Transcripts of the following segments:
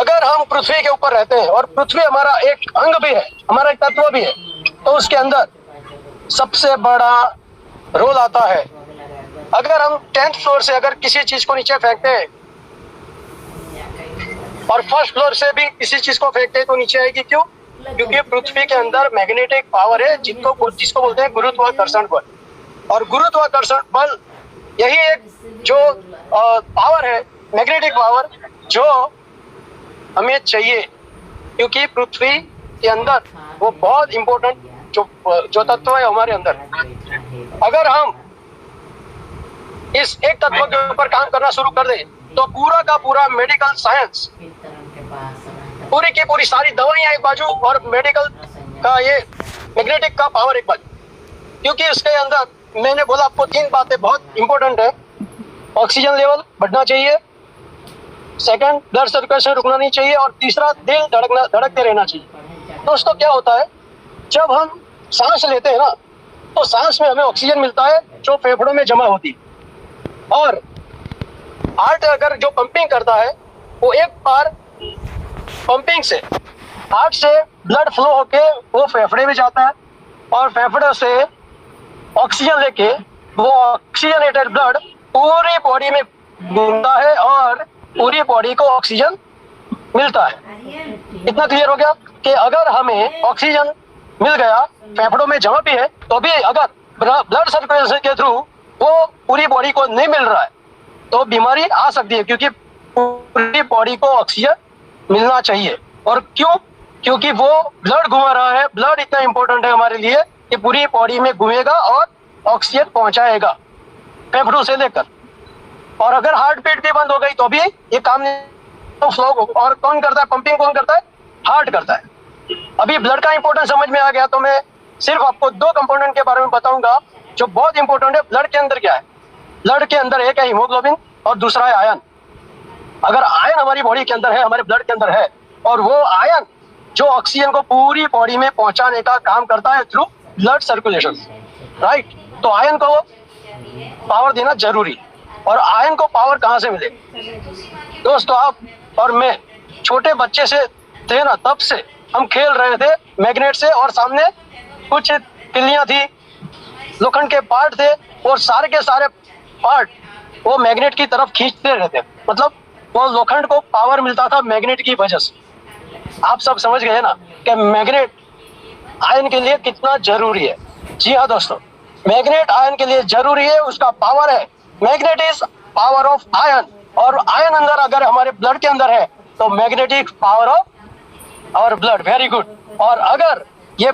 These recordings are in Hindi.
अगर हम पृथ्वी के ऊपर रहते हैं और पृथ्वी हमारा एक अंग भी है, हमारा एक तत्व भी है, तो उसके अंदर सबसे बड़ा रोल आता है। अगर हम 10th फ्लोर से अगर किसी चीज को नीचे फेंकते हैं और फर्स्ट फ्लोर से भी किसी चीज को फेंकते हैं तो नीचे आएगी, क्यों? क्योंकि पृथ्वी के अंदर मैग्नेटिक पावर है जिसको बोलते हैं गुरुत्वाकर्षण बल। और गुरुत्वाकर्षण बल यही एक जो पावर है, मैग्नेटिक पावर, जो हमें चाहिए, क्योंकि पृथ्वी के अंदर वो बहुत इंपॉर्टेंट जो तत्व है हमारे अंदर। अगर हम इस एक तत्व के ऊपर काम करना शुरू कर दें तो पूरा का पूरा मेडिकल साइंस, पूरी की पूरी सारी दवाइयां एक बाजू और मेडिकल का ये मैग्नेटिक का पावर एक बाजू, क्योंकि उसके अंदर मैंने बोला आपको 3 बातें बहुत इंपॉर्टेंट है। ऑक्सीजन लेवल बढ़ना चाहिए, सेकंड ब्लड सर्कुलेशन रुकना नहीं चाहिए, और तीसरा दिल धड़कते रहना चाहिए। दोस्तों क्या होता है, जब हम सांस लेते हैं ना तो सांस में हमें ऑक्सीजन मिलता है जो फेफड़ों में जमा होती है, और हार्ट अगर जो पंपिंग करता है वो एक बार पंपिंग से हार्ट से ब्लड फ्लो होके वो फेफड़े में जाता है, और फेफड़े से ऑक्सीजन लेके वो ऑक्सीजनेटेड ब्लड पूरी बॉडी में घूमता है और पूरी बॉडी को ऑक्सीजन मिलता है। इतना क्लियर हो गया कि अगर हमें ऑक्सीजन मिल गया, फेफड़ों में जमा भी है, तो भी अगर ब्लड सर्कुलेशन के थ्रू वो पूरी बॉडी को नहीं मिल रहा है तो बीमारी आ सकती है, क्योंकि पूरी बॉडी को ऑक्सीजन मिलना चाहिए। और क्यों? क्योंकि वो ब्लड घुमा रहा है। ब्लड इतना इंपॉर्टेंट है हमारे लिए कि पूरी बॉडी में घूमेगा और ऑक्सीजन पहुंचाएगा फेफड़ों से लेकर। और अगर हार्ट बीट भी बंद हो गई तो भी ये काम नहीं फ्लो। और कौन करता है पंपिंग? कौन करता है? हार्ट करता है। अभी ब्लड का इंपॉर्टेंस समझ में आ गया तो मैं सिर्फ आपको 2 कंपोनेंट के बारे में बताऊंगा जो बहुत इंपॉर्टेंट है। ब्लड के अंदर क्या है? ब्लड के अंदर एक है हीमोग्लोबिन और दूसरा है आयन। अगर आयन हमारी बॉडी के अंदर है, हमारे ब्लड के अंदर है, और वो आयन जो ऑक्सीजन को पूरी बॉडी में पहुंचाने का काम करता है थ्रू ब्लड सर्कुलेशन, राइट? तो आयन को पावर देना जरूरी। और आयन को पावर कहाँ से मिले? दोस्तों आप और मैं छोटे बच्चे से थे ना, तब से हम खेल रहे थे मैग्नेट से, और सामने कुछ तिल्लियां थी, लोखंड के पार्ट थे, और सारे के सारे पार्ट वो मैग्नेट की तरफ खींचते रहते। मतलब वो लोखंड को पावर मिलता था मैग्नेट की वजह से। आप सब समझ गए ना कि मैग्नेट आयन के लिए कितना जरूरी है। जी हाँ दोस्तों, मैग्नेट आयन के लिए जरूरी है, उसका पावर है। Magnet is power of ion, और आयन अंदर अगर हमारे ब्लड के अंदर है तो magnetic power of our blood. Very good. और अगर ये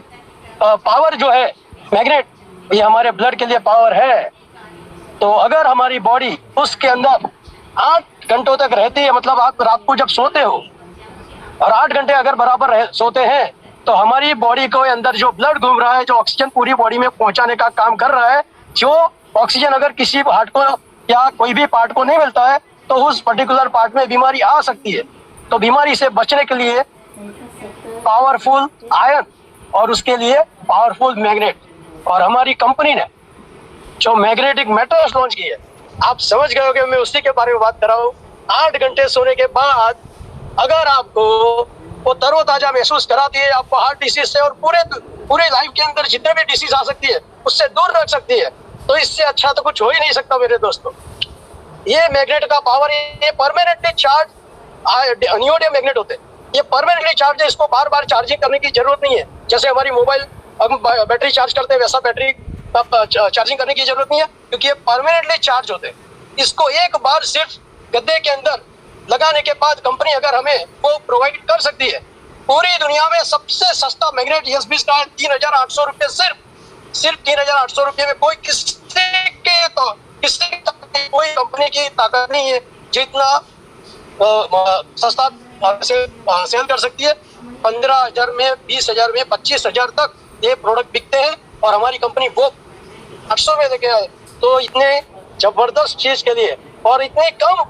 पावर जो है मैग्नेट, ये हमारे ब्लड के लिए पावर है, तो अगर हमारी बॉडी उसके अंदर 8 घंटों तक रहती है, मतलब आप रात को जब सोते हो और 8 घंटे अगर बराबर सोते हैं, तो हमारी बॉडी को अंदर जो ब्लड घूम रहा है, जो ऑक्सीजन पूरी बॉडी में पहुंचाने का काम कर रहा है, जो ऑक्सीजन अगर किसी हार्ट को या कोई भी पार्ट को नहीं मिलता है तो उस पर्टिकुलर पार्ट में बीमारी आ सकती है। तो बीमारी से बचने के लिए पावरफुल आयन और उसके लिए पावरफुल मैग्नेट, और हमारी कंपनी ने जो मैग्नेटिक मेटल्स लॉन्च की है, आप समझ गए होंगे मैं उसी के बारे में बात कर रहा हूँ। 8 घंटे सोने के बाद अगर आपको वो तरोताजा महसूस कराती है, आपको हार्ट डिसीज से और पूरे लाइफ के अंदर जितने भी डिसीज आ सकती है उससे दूर रख सकती है, तो इससे अच्छा तो कुछ हो ही नहीं सकता मेरे दोस्तों। ये मैग्नेट का पावर, ये परमानेंटली चार्ज नियोडियम मैग्नेट होते हैं, ये परमानेंटली चार्ज है, इसको बार बार चार्जिंग करने की जरूरत नहीं है। जैसे हमारी मोबाइल हम बैटरी चार्ज करते हैं, वैसा बैटरी चार्जिंग करने की जरूरत नहीं है, क्योंकि ये परमानेंटली चार्ज होते हैं। इसको एक बार सिर्फ गद्दे के अंदर लगाने के बाद कंपनी अगर हमें वो प्रोवाइड कर सकती है। पूरी दुनिया में सबसे सस्ता मैग्नेट यूएसबी का 3800 रुपये, सिर्फ 3800 रुपये में। कोई कोई कंपनी की ताकत नहीं है जितना सस्ता सेल कर सकती है। 15,000 में, 20,000 में, 25,000 तक ये प्रोडक्ट बिकते हैं, और हमारी कंपनी वो 800 में लेके आए। तो इतने जबरदस्त चीज के लिए और इतनी कम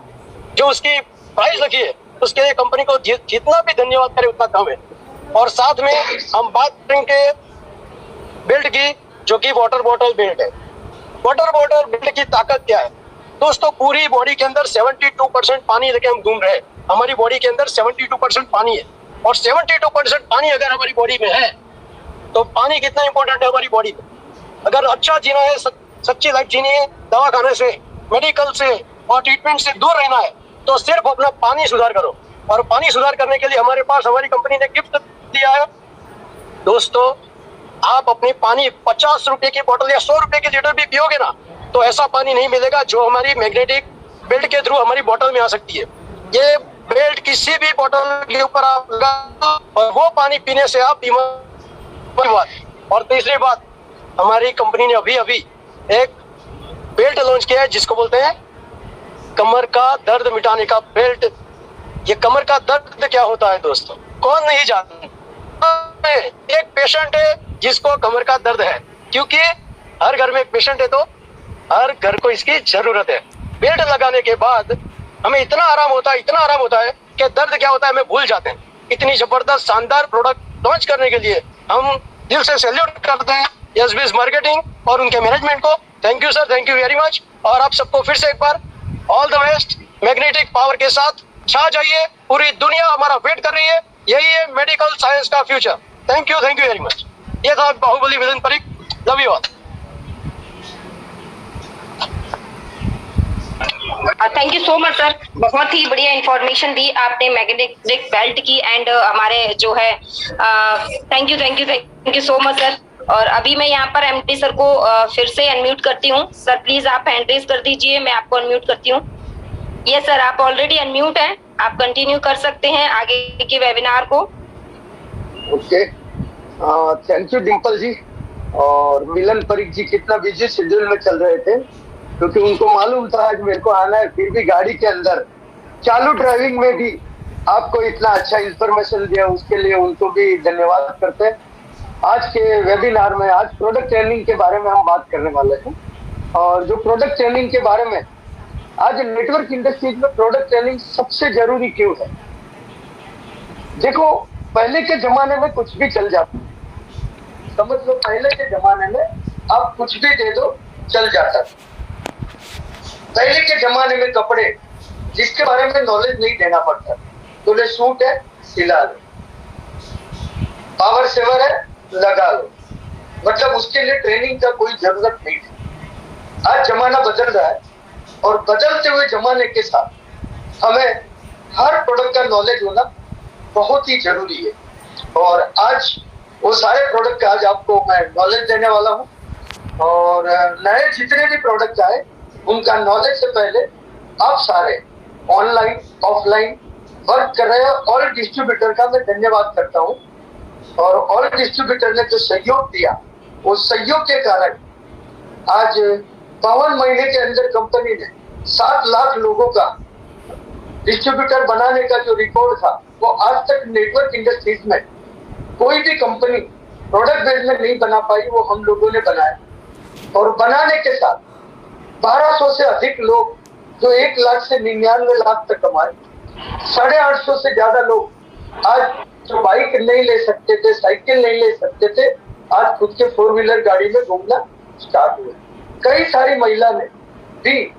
जो उसकी प्राइस रखी है, उसके लिए कंपनी को जितना भी धन्यवाद करें उतना कम है। और साथ में हम बात करेंगे बेल्ट की, जो कि वाटर बॉटल बेल्ट है। वाटर बॉटल बेल्ट की ताकत क्या है? दोस्तों पूरी बॉडी के अंदर 72% पानी लेके हम घूम रहे हैं। हमारी बॉडी के अंदर 72% पानी है, और 72% पानी अगर हमारी बॉडी में है तो पानी कितना इंपॉर्टेंट है हमारी बॉडी में। अगर अच्छा जीना है, सच्ची लाइफ जीनी है, दवा खाने से, मेडिकल से और ट्रीटमेंट से दूर रहना है, तो सिर्फ अपना पानी सुधार करो। और पानी सुधार करने के लिए हमारे पास हमारी कंपनी ने गिफ्ट दिया है। दोस्तों आप अपनी पानी 50 रुपए की बोतल या 100 रुपए की लीटर भी पियोगे ना, तो ऐसा पानी नहीं मिलेगा जो हमारी मैग्नेटिक बेल्ट के थ्रू हमारी बोतल में आ सकती है। ये बेल्ट किसी भी बोतल के ऊपर आप लगा और वो पानी पीने से आप बीमार। और तीसरी बात, हमारी कंपनी ने अभी एक बेल्ट लॉन्च किया है जिसको बोलते हैं कमर का दर्द मिटाने का बेल्ट। ये कमर का दर्द क्या होता है दोस्तों, कौन नहीं जानता। एक पेशेंट है जिसको कमर का दर्द है, क्योंकि हर घर में एक पेशेंट है तो हर घर को इसकी जरूरत है। बेल्ट लगाने के बाद हमें इतना आराम होता है कि दर्द क्या होता है हमें भूल जाते हैं। इतनी जबरदस्त शानदार प्रोडक्ट लॉन्च करने के लिए हम दिल से सैल्यूट करते हैं एसबीएस मार्केटिंग और उनके मैनेजमेंट को। Thank you sir, thank you very much. और आप सबको फिर से एक बार all the best. Magnetic power के साथ छा जाइए, पूरी दुनिया हमारा वेट कर रही है। यही है मेडिकल साइंस का future. Thank you very much. ये था Bahubali vision Pareek. Love you all. Thank you so much sir, बहुत ही बढ़िया इंफॉर्मेशन दी आपने मैग्नेटिक बेल्ट की एंड हमारे जो है thank you so much sir. और अभी मैं यहाँ पर एमडी सर को फिर से अनम्यूट करती हूँ। सर प्लीज आप हैंड रेज कर दीजिए, मैं आपको अनम्यूट करती हूँ। ये सर आप ऑलरेडी अनम्यूट हैं, आप कंटिन्यू कर सकते हैं आगे के वेबिनार को। ओके, थैंक यू डिम्पल जी। और मिलन परीक जी कितना बिजी शेड्यूल में चल रहे थे, क्योंकि उनको मालूम था आज मेरे को आना है, फिर भी गाड़ी के अंदर चालू ड्राइविंग में भी आपको इतना अच्छा इंफॉर्मेशन दिया, उसके लिए उनको भी धन्यवाद करते हैं। आज के वेबिनार में आज प्रोडक्ट ट्रेनिंग के बारे में हम बात करने वाले हैं। और जो प्रोडक्ट ट्रेनिंग के बारे में आज नेटवर्क इंडस्ट्रीज में प्रोडक्ट ट्रेनिंग सबसे जरूरी क्यों है। देखो पहले के जमाने में कुछ भी चल जाता, समझ लो पहले के जमाने में आप कुछ भी दे दो चल जाता। पहले के जमाने में कपड़े जिसके बारे में नॉलेज नहीं देना पड़ता, तो ले सूट है सिला लो, पावर सेवर है लगा लो, मतलब उसके लिए ट्रेनिंग का कोई जरूरत नहीं थी। आज जमाना बदल रहा है और बदलते हुए जमाने के साथ हमें हर प्रोडक्ट का नॉलेज होना बहुत ही जरूरी है। और आज वो सारे प्रोडक्ट का आज आपको मैं नॉलेज देने वाला हूँ। और नए जितने भी प्रोडक्ट आए उनका नॉलेज से पहले आप सारे ऑनलाइन ऑफलाइन वर्क कर रहे हैं। ऑल डिस्ट्रीब्यूटर का मैं धन्यवाद करता हूँ। और ऑल डिस्ट्रीब्यूटर ने जो सहयोग दिया, वो सहयोग के कारण आज 52 महीने के अंदर कंपनी ने 7 लाख लोगों का डिस्ट्रीब्यूटर बनाने का जो रिकॉर्ड था, वो आज तक नेटवर्क इंडस्ट्रीज में कोई भी कंपनी प्रोडक्ट बेस में नहीं बना पाई, वो हम लोगों ने बनाया। और बनाने के साथ 1200 से अधिक लोग जो 1 लाख से 99 लाख तक कमाए, 850 से ज्यादा लोग आज जो बाइक नहीं ले सकते थे, साइकिल नहीं ले सकते थे, आज खुद के 4 व्हीलर गाड़ी में घूमना स्टार्ट हुए। कई सारी महिला ने भी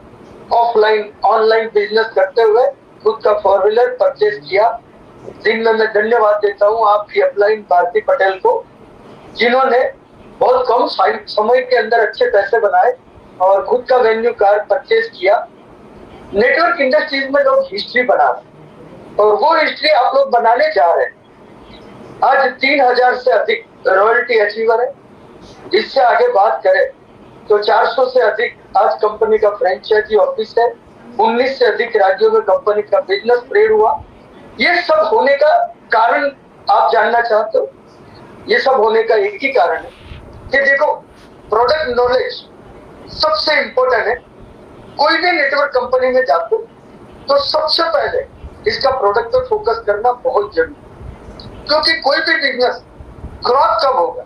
ऑफलाइन ऑनलाइन बिजनेस करते हुए खुद का 4 व्हीलर परचेज किया, जिनमें मैं धन्यवाद देता हूँ आपकी अपलाइन भारती पटेल को, जिन्होंने बहुत कम समय के अंदर अच्छे पैसे बनाए और खुद का वेन्यू कार परचेज किया। नेटवर्क इंडस्ट्रीज में लोग हिस्ट्री बना रहे और वो हिस्ट्री आप लोग बनाने जा रहे हैं। आज 3000 से अधिक रॉयल्टी अचीवर है। इससे आगे बात करें तो 400 से अधिक आज कंपनी का फ्रेंचाइजी ऑफिस है। 19 से अधिक राज्यों में कंपनी का बिजनेस स्प्रेड हुआ। ये सब होने का कारण आप जानना चाहते हो? ये सब होने का एक ही कारण है कि देखो प्रोडक्ट नॉलेज सबसे इंपॉर्टेंट है। कोई भी नेटवर्क कंपनी में जाते हो तो सबसे पहले इसका प्रोडक्ट पर फोकस करना बहुत जरूरी है, क्योंकि कोई भी बिजनेस ग्रोथ कब होगा?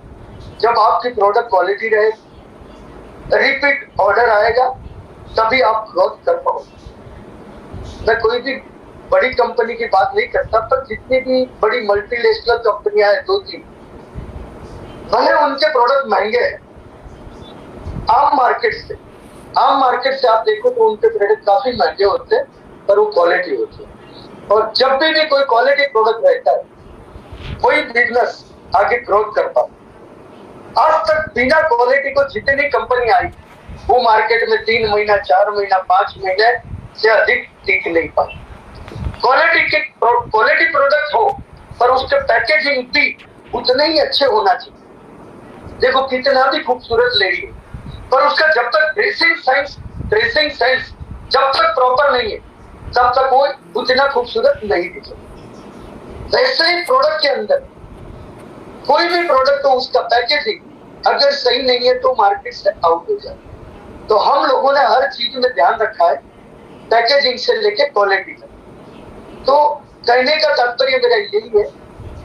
जब आपकी प्रोडक्ट क्वालिटी रहेगी, रिपीट ऑर्डर आएगा, तभी आप ग्रोथ कर पाओगे। मैं कोई भी बड़ी कंपनी की बात नहीं करता, पर जितनी भी बड़ी मल्टीनेशनल कंपनियां हैं 2-3, भले उनके प्रोडक्ट महंगे हैं आम मार्केट से, आम मार्केट से आप देखो तो उनके प्रोडक्ट काफी महंगे होते हैं, पर वो क्वालिटी होती है। और जब भी कोई क्वालिटी प्रोडक्ट रहता है, कोई बिजनेस आगे ग्रोथ कर पाता। आज तक बिना क्वालिटी को जितनी कंपनी आई, वो मार्केट में 3 महीना, 4 महीना, 5 महीने से अधिक टिक नहीं पाई। क्वालिटी प्रोडक्ट हो, पर उसके पैकेजिंग भी उतने ही अच्छे होना चाहिए। देखो कितना भी खूबसूरत लेडी है, पर उसका जब तक ड्रेसिंग सेंस जब तक प्रॉपर नहीं है, तब तक वो उतना खूबसूरत नहीं दिखे। वैसे ही प्रोडक्ट के अंदर कोई भी प्रोडक्ट हो, उसका पैकेजिंग अगर सही नहीं है तो मार्केट से आउट हो जाए। तो हम लोगों ने हर चीज में ध्यान रखा है, पैकेजिंग से लेके क्वालिटी तक। तो कहने का तात्पर्य मेरा यही है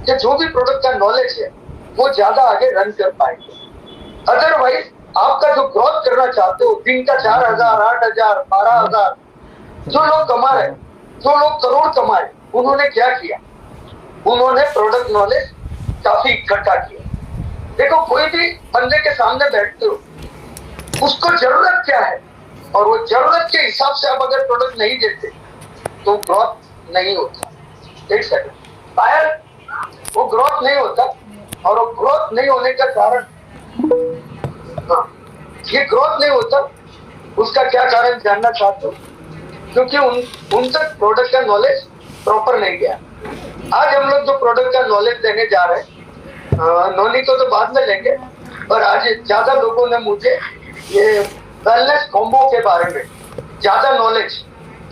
कि जो भी प्रोडक्ट का नॉलेज है वो ज्यादा आगे रन कर पाएंगे। अदरवाइज आपका जो ग्रोथ करना चाहते हो, दिन का 4,000, 8,000, 12,000 जो लोग कमा रहे, जो लोग करोड़ कमाए, उन्होंने क्या किया? उन्होंने प्रोडक्ट नॉलेज काफी इकट्ठा किया। देखो कोई भी बंदे के सामने बैठते हो, उसको जरूरत क्या है, और वो जरूरत के हिसाब से आप अगर प्रोडक्ट नहीं देते तो ग्रोथ नहीं होता। एक सेकंड, पायल, वो ग्रोथ नहीं होता। और वो ग्रोथ नहीं होने का कारण, ये ग्रोथ नहीं होता, उसका क्या कारण जानना चाहते हो? क्योंकि उन तक प्रोडक्ट का नॉलेज प्रॉपर नहीं गया। आज हम लोग जो प्रोडक्ट का नॉलेज देने जा रहे हैं, नोनी को तो बाद में लेंगे, पर आज ज्यादा लोगों ने मुझे ये वेलनेस कॉम्बो के बारे में, ज्यादा नॉलेज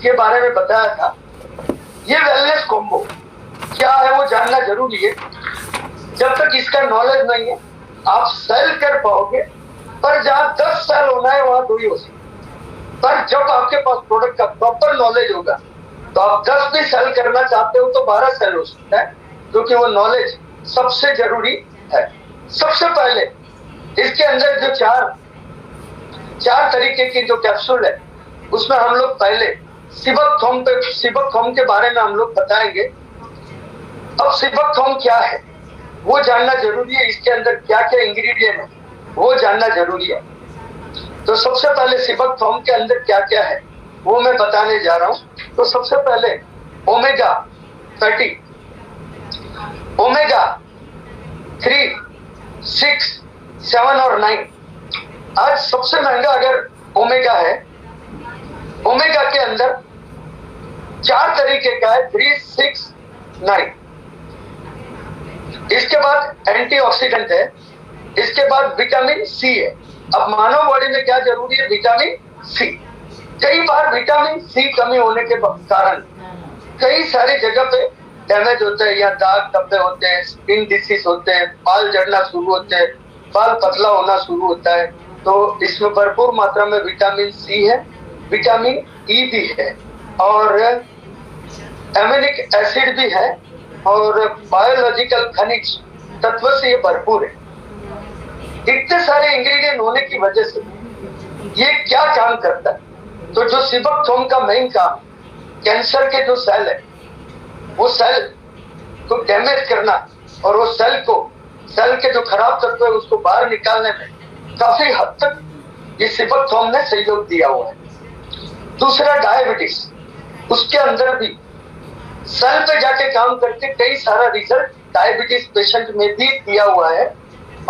के बारे में बताया था। ये वेलनेस कॉम्बो क्या है वो जानना जरूरी है। जब तक इसका नॉलेज नहीं है, आप सेल कर पाओगे, पर जहां 10 सेल होना है वहां 2 ही हो सकते। पर जब आपके पास प्रोडक्ट का प्रॉपर नॉलेज होगा, तो आप 10 भी सेल करना चाहते हो तो 12 सेल हो सकता है, क्योंकि वो नॉलेज सबसे जरूरी है। सबसे पहले इसके अंदर जो चार तरीके की जो कैप्सूल है, उसमें हम लोग पहले सिबकथॉर्म के बारे में हम लोग बताएंगे। अब सिबकथॉर्म क्या है वो जानना जरूरी है, इसके अंदर क्या क्या इंग्रेडिएंट है वो जानना जरूरी है। तो सबसे पहले सिबकथॉर्म के अंदर क्या क्या है वो मैं बताने जा रहा हूं। तो सबसे पहले ओमेगा 30, ओमेगा 3, 6, 7 और 9। आज सबसे महंगा अगर ओमेगा है, ओमेगा के अंदर 4 तरीके का है, 3, 6, 9। इसके बाद एंटीऑक्सीडेंट है, इसके बाद विटामिन सी है। अब मानव बॉडी में क्या जरूरी है? Vitamin C. कई बार विटामिन सी कमी होने के कारण कई सारी जगह पे डैमेज होता है, या दाग धब्बे होते हैं, स्किन डिसीज होते हैं, बाल झड़ना शुरू होते हैं, बाल पतला होना शुरू होता है। तो इसमें भरपूर मात्रा में विटामिन सी है, विटामिन ई भी है, और एमिनिक एसिड भी है, और बायोलॉजिकल खनिज तत्व से ये भरपूर है। इतने सारे इंग्रेडिएंट होने की वजह से ये क्या काम करता है? तो जो सिबकथॉर्म का मेन काम, कैंसर के जो सेल है, वो सेल को डैमेज करना, और वो सेल के जो खराब तत्व है उसको बाहर निकालने में काफी हद तक ये सिबकथॉर्म ने सहयोग दिया हुआ है। दूसरा डायबिटीज, उसके अंदर भी सेल पे जाके काम करके कई सारा रिजल्ट डायबिटीज पेशेंट में भी दिया हुआ है।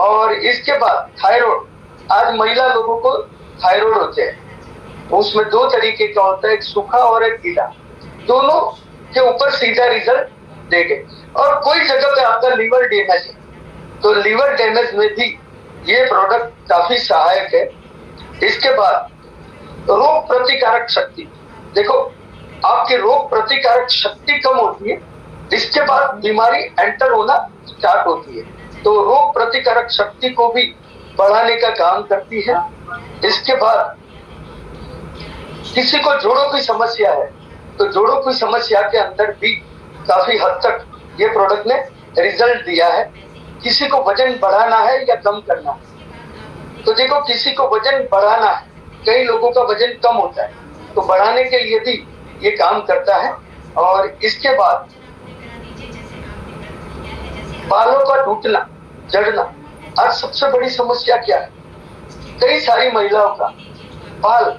और इसके बाद थायराइड, आज महिला लोगों को थायराइड होते हैं, उसमें 2 तरीके का होता है, एक सूखा और एक गीला, दोनों के ऊपर सीधा रिजल्ट देंगे। और कोई जगह पे आपका लीवर डैमेज है, तो लीवर डैमेज में भी ये प्रोडक्ट काफी सहायक है। इसके बाद रोग प्रतिकारक शक्ति, देखो आपकी रोग प्रतिकारक शक्ति कम होती है, इसके बाद बीमारी एंटर होना स्टार्ट होती है, तो रोग प्रतिकारक शक्ति को भी बढ़ाने का काम करती है। इसके बाद किसी को जोड़ों की समस्या है, तो जोड़ों की समस्या के अंदर भी काफी हद तक ये प्रोडक्ट ने रिजल्ट दिया है। किसी को वजन बढ़ाना है या कम करना है, तो देखो किसी को वजन बढ़ाना है, कई लोगों का वजन कम होता है, तो बढ़ाने के लिए भी ये काम करता है। और इसके बाद बालों का टूटना, झड़ना, आज सबसे बड़ी समस्या क्या है? कई सारी महिलाओं का बाल,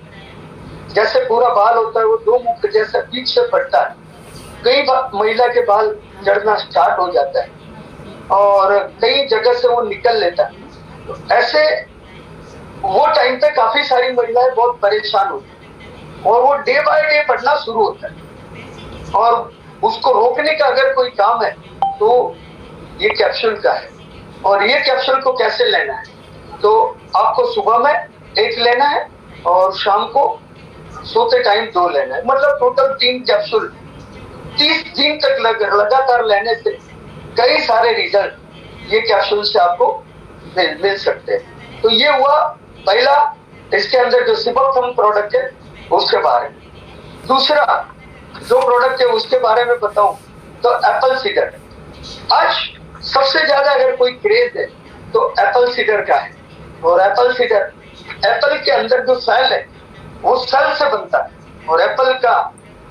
जैसे पूरा बाल होता है वो दो मुख जैसा बीच से फटता है, कई बार महिला के बाल झड़ना स्टार्ट हो जाता है और कई जगह से वो निकल लेता है। तो ऐसे वो टाइम पे काफी सारी महिलाएं बहुत परेशान होती है और वो डे बाय डे बढ़ना शुरू होता है और उसको रोकने का अगर कोई काम है तो ये कैप्सूल का है। और ये कैप्सूल को कैसे लेना है, तो आपको सुबह में एक लेना है और शाम को सोते टाइम 2 लेना है, मतलब टोटल 3 कैप्सूल 30 दिन तक लगातार लेने से कई सारे रिजल्ट ये कैप्सूल से आपको मिल सकते हैं। तो ये हुआ पहला, इसके अंदर जो सिबोथम प्रोडक्ट है उसके बारे में। दूसरा जो प्रोडक्ट है उसके बारे में बताऊं तो एप्पल सीडर। आज सबसे ज्यादा अगर कोई क्रेज है तो एप्पल सीडर का है। और एप्पल सीडर, एप्पल के अंदर जो सेल है वो सेल से बनता है और एप्पल का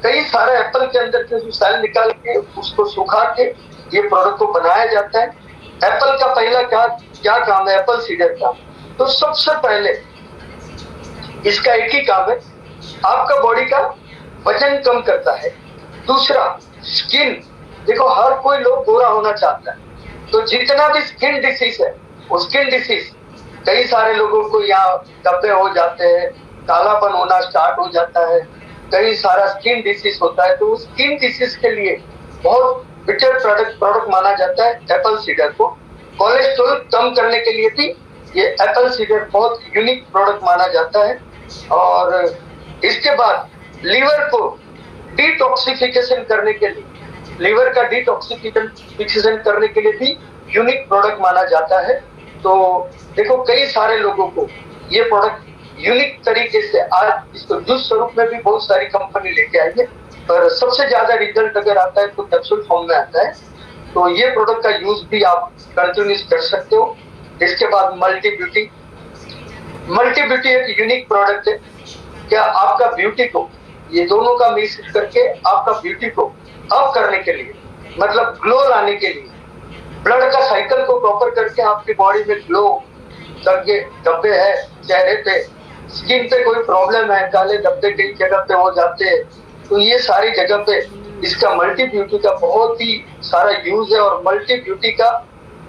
कई सारे एप्पल के अंदर से सेल निकाल के उसको सुखा के ये प्रोडक्ट को बनाया जाता है। एप्पल का पहला क्या काम है, एप्पल सीडर का, तो सबसे पहले इसका एक ही काम है, आपका बॉडी का वजन कम करता है। दूसरा स्किन, देखो हर कोई लोग गोरा होना चाहता है, तो जितना भी स्किन डिसीज है वो स्किन डिसीज कई सारे लोगों को यहाँ धब्बे हो जाते हैं, कालापन होना स्टार्ट हो जाता है, कई सारा स्किन डिसीज होता है। तो उस स्किन डिसीज के लिए बहुत बेटर प्रोडक्ट माना जाता है एप्पल सीडर को। कोलेस्ट्रॉल कम करने के लिए भी ये एप्पल सीडर बहुत यूनिक प्रोडक्ट माना जाता है। और इसके बाद लीवर को डिटॉक्सिफिकेशन करने के लिए, लीवर का डिटॉक्सिफिकेशन करने के लिए भी यूनिक प्रोडक्ट माना जाता है। तो देखो कई सारे लोगों को ये प्रोडक्ट यूनिक तरीके से, आज इसको जूस स्वरूप में भी बहुत सारी कंपनी लेके आई है, पर सबसे ज्यादा रिजल्ट अगर आता है तो कैप्सूल फॉर्म में आता है। तो ये प्रोडक्ट का यूज भी आप कंटिन्यूस कर सकते हो। इसके बाद मल्टी ब्यूटी एक यूनिक प्रोडक्ट है। क्या आपका ब्यूटी को, ये दोनों का मिक्स करके आपका ब्यूटी को अप करने के लिए, मतलब ग्लो लाने के लिए, ब्लड का साइकिल को प्रॉपर करके आपकी बॉडी में ग्लो, धब्बे है चेहरे पे, स्किन पे कोई प्रॉब्लम है, काले धब्बे कई जगह पे हो जाते हैं, तो ये सारी जगह पे इसका मल्टी ब्यूटी का बहुत ही सारा यूज है। और मल्टी ब्यूटी का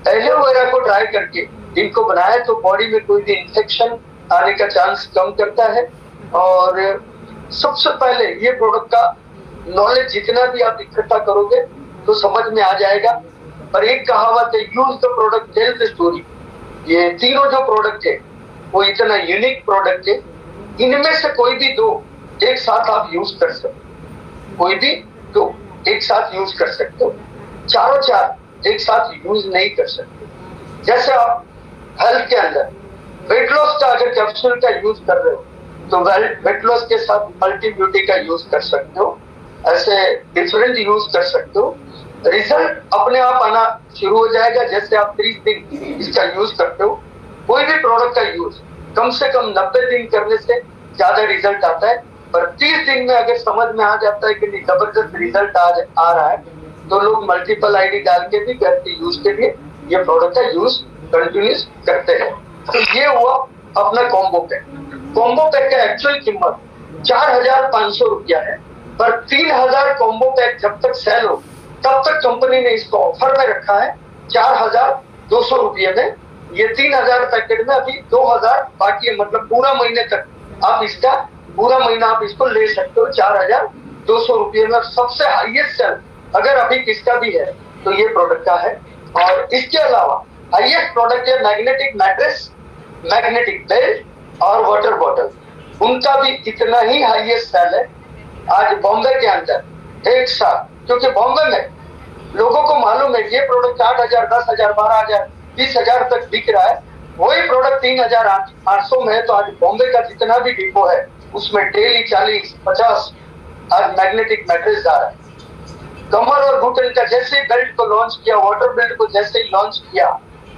एलोवेरा को ड्राई करके इनको बनाया तो बॉडी में कोई भी इन्फेक्शन आने का चांस कम करता है। और सबसे पहले ये प्रोडक्ट का नॉलेज जितना भी आप इकट्ठा करोगे तो समझ में आ जाएगा। पर एक कहावत है, use the product tell the story. ये तीनों जो प्रोडक्ट है वो इतना यूनिक प्रोडक्ट है, इनमें से कोई भी 2 एक साथ आप यूज कर सकते हो, कोई भी 2 एक साथ यूज कर सकते हो, चारों 4 एक साथ यूज नहीं कर सकते। जैसे आप हेल्थ के अंदर वेट लॉस का अगर कैप्सूल का यूज कर रहे हो तो वेट लॉस के साथ मल्टी ब्यूटी का यूज कर सकते हो, ऐसे डिफरेंट यूज कर सकते हो। रिजल्ट अपने आप आना शुरू हो जाएगा जैसे आप 30 दिन इसका यूज करते हो। कोई भी प्रोडक्ट का यूज कम से कम 90 दिन करने से ज्यादा रिजल्ट आता है, पर 30 दिन में अगर समझ में आ जाता है कि नहीं जबरदस्त रिजल्ट आ रहा है तो लोग मल्टीपल आईडी डाल के भी घर के यूज के लिए ये प्रोडक्ट का यूज कंटिन्यूस करते हैं। तो ये हुआ अपना कॉम्बो पैक। कॉम्बो पैक का एक्चुअल कीमत 4,500 रुपया है, पर 3,000 कॉम्बो पैक जब तक सेल हो तब तक कंपनी ने इसको ऑफर में रखा है 4,200 रुपये में। ये 3,000 पैकेट में अभी 2,000 बाकी है, मतलब पूरा महीने तक आप इसका पूरा महीना आप इसको ले सकते हो 4,200 रुपये में। सबसे हाईएस्ट सेल अगर अभी किसका भी है तो ये प्रोडक्ट का है। और इसके अलावा हाईएस्ट प्रोडक्ट है मैग्नेटिक मैट्रेस, मैग्नेटिक बेल्ट और वाटर बॉटल, उनका भी इतना ही हाईएस्ट सेल है आज बॉम्बे के अंदर एक साथ। क्योंकि बॉम्बे में लोगों को मालूम है ये प्रोडक्ट 8,000, 10,000, 12,000, 20,000 तक बिक रहा है, वही प्रोडक्ट 3,800 में है। तो आज बॉम्बे का जितना भी डिपो है उसमें डेली 40-50 आज मैग्नेटिक मैट्रेस जा रहा है। कमर और घुटन का जैसे बेल्ट को लॉन्च किया, वाटर बेल्ट को जैसे ही लॉन्च किया,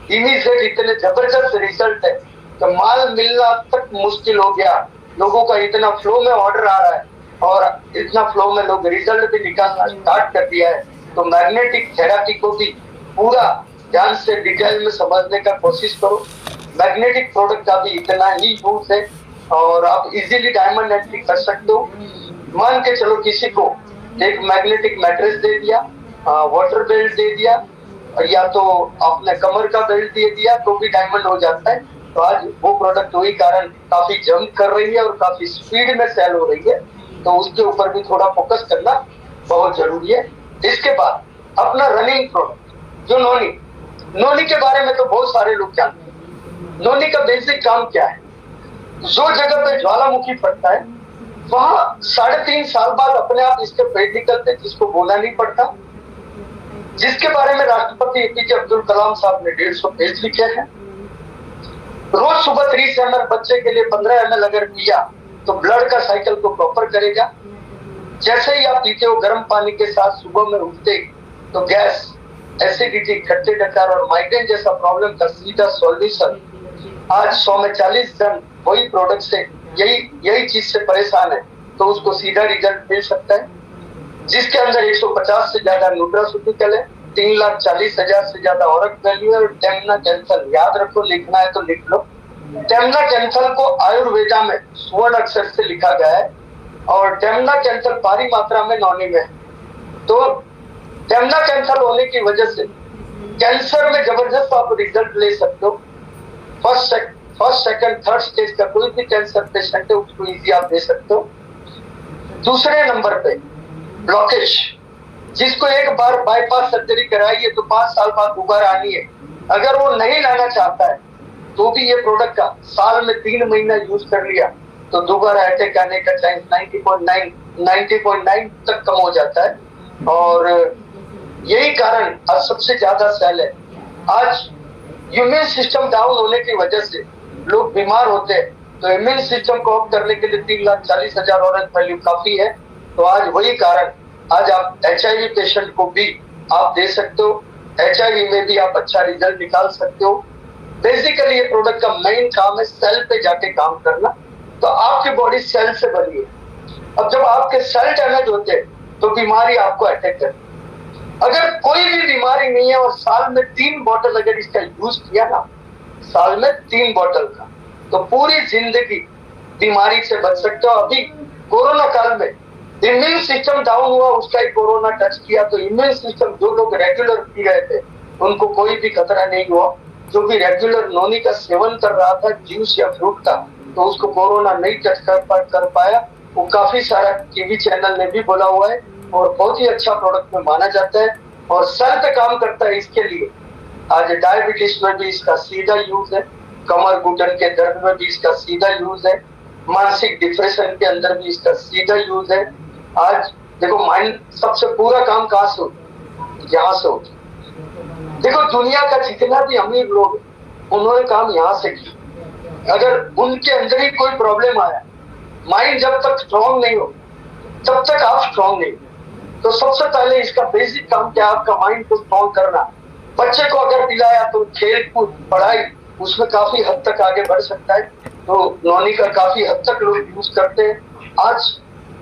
इमीडिएट इतने जबरदस्त रिजल्ट है कि माल मिलना तक मुश्किल हो गया। लोगों का इतना फ्लो में ऑर्डर आ रहा है और इतना फ्लो में लोग रिजल्ट भी निकालना स्टार्ट कर दिया है। तो मैग्नेटिक थेरेपी को भी पूरा ध्यान से डिटेल में समझने का कोशिश करो। मैग्नेटिक प्रोडक्ट का भी इतना ही यूज है और आप इजीली डायमंड एंट्री कर सकते हो। मान के चलो किसी को एक मैग्नेटिक मैट्रेस दे दिया, वाटर बेल्ट दे दिया, या तो आपने कमर का बेल्ट दे दिया तो भी डायमंड हो जाता है। तो आज वो प्रोडक्ट वही कारण काफी जंप कर रही है और काफी स्पीड में सेल हो रही है, तो उसके ऊपर भी थोड़ा फोकस करना बहुत जरूरी है। इसके बाद अपना रनिंग प्रोडक्ट जो नोनी के बारे में तो बहुत सारे लोग जानते हैं। नोनी का बेसिक काम क्या है? जो जगह पे ज्वालामुखी फटता है वहां 3.5 साल बाद अपने आप इसके पेड़ निकलते, जिसको बोलना नहीं पड़ता, जिसके बारे में राष्ट्रपति एपीजे अब्दुल कलाम साहब ने 150 पेज लिखे हैं। रोज सुबह 30 ml बच्चे के लिए 15 ml अगर पिया तो ब्लड का साइकिल को प्रॉपर करेगा। जैसे ही आप पीते हो गर्म पानी के साथ सुबह में उठते तो गैस, एसिडिटी, खट्टे डकार और माइग्रेन जैसा प्रॉब्लम का सीधा सॉल्यूशन। आज 100 में 40 जन वही प्रोडक्ट से यही चीज से परेशान है तो उसको सीधा रिजल्ट मिल सकता है। जिसके अंदर 150 से ज्यादा न्यूट्रास्यूटिकल है, 3,40,000 से ज्यादा औरक वैल्यू है और टेमना कैंसल, याद रखो, लिखना है तो लिख लो। टेमना कैंसल को आयुर्वेदा में स्वर्ण अक्षर से लिखा गया है और टेमना कैंसल भारी मात्रा में नौनी में है। तो टेमना कैंसल होने की वजह से कैंसर में जबरदस्त आप रिजल्ट ले सकते हो। फर्स्ट सेकंड थर्ड स्टेज का कोई भी कैंसर पेशेंट है उसको इजी आप दे सकते हो। दूसरे नंबर पे ब्लॉकेज, जिसको एक बार बाईपास सर्जरी कराई है तो 5 साल बाद दोबारा आनी है, अगर वो नहीं लाना चाहता है तो भी ये प्रोडक्ट का साल में 3 महीना यूज कर लिया तो दोबारा अटैक आने का चांस 90.9 तक कम हो जाता है। और यही कारण आज सबसे ज्यादा सेल है। आज इम्यून सिस्टम डाउन होने की वजह से लोग बीमार होते हैं, तो इम्यून सिस्टम को अप करने के लिए 3,40,000 औरत वैल्यू काफी है। तो आज वही कारण आज आप HIV पेशेंट को भी आप दे सकते हो, HIV में भी आप अच्छा रिजल्ट निकाल सकते हो। बेसिकली ये प्रोडक्ट का मेन काम है सेल पे जाके काम करना। तो आपकी बॉडी सेल से बनी है, अब जब आपके सेल डैमेज होते हैं तो बीमारी आपको अटैक करती है। अगर कोई भी बीमारी नहीं है और साल में 3 बॉटल अगर इसका यूज किया ना, साल में 3 बॉटल का, तो पूरी जिंदगी बीमारी से बच सकते हो। अभी कोरोना काल में इम्यून सिस्टम डाउन हुआ, उसका ही कोरोना टच किया, तो इम्यून सिस्टम जो लोग रेगुलर पी रहे थे उनको कोई भी खतरा नहीं हुआ। जो भी रेगुलर नोनी का सेवन कर रहा था जूस या फ्रूट का, तो उसको कोरोना नहीं टच कर पाया। वो काफी सारा टीवी चैनल ने भी बोला हुआ है और बहुत ही अच्छा प्रोडक्ट में माना जाता है और सेल पे काम करता है। इसके लिए आज डायबिटीज में भी इसका सीधा यूज है, कमर घुटन के दर्द में भी इसका सीधा यूज है, मानसिक डिप्रेशन के अंदर भी इसका सीधा यूज है। आज देखो माइंड सबसे पूरा काम कहाँ से होता, यहाँ से होता। देखो दुनिया का जितना भी अमीर लोग उन्होंने काम यहाँ से किया। अगर उनके अंदर ही कोई प्रॉब्लम आया, माइंड जब तक स्ट्रॉन्ग नहीं हो तब तक आप स्ट्रॉन्ग नहीं। तो सबसे पहले इसका बेसिक काम क्या है, आपका माइंड को स्ट्रॉन्ग करना। बच्चे को अगर पिलाया तो खेल कूद पढ़ाई उसमें काफी हद तक आगे बढ़ सकता है। तो नौनी का काफी हद तक लोग यूज करते हैं। आज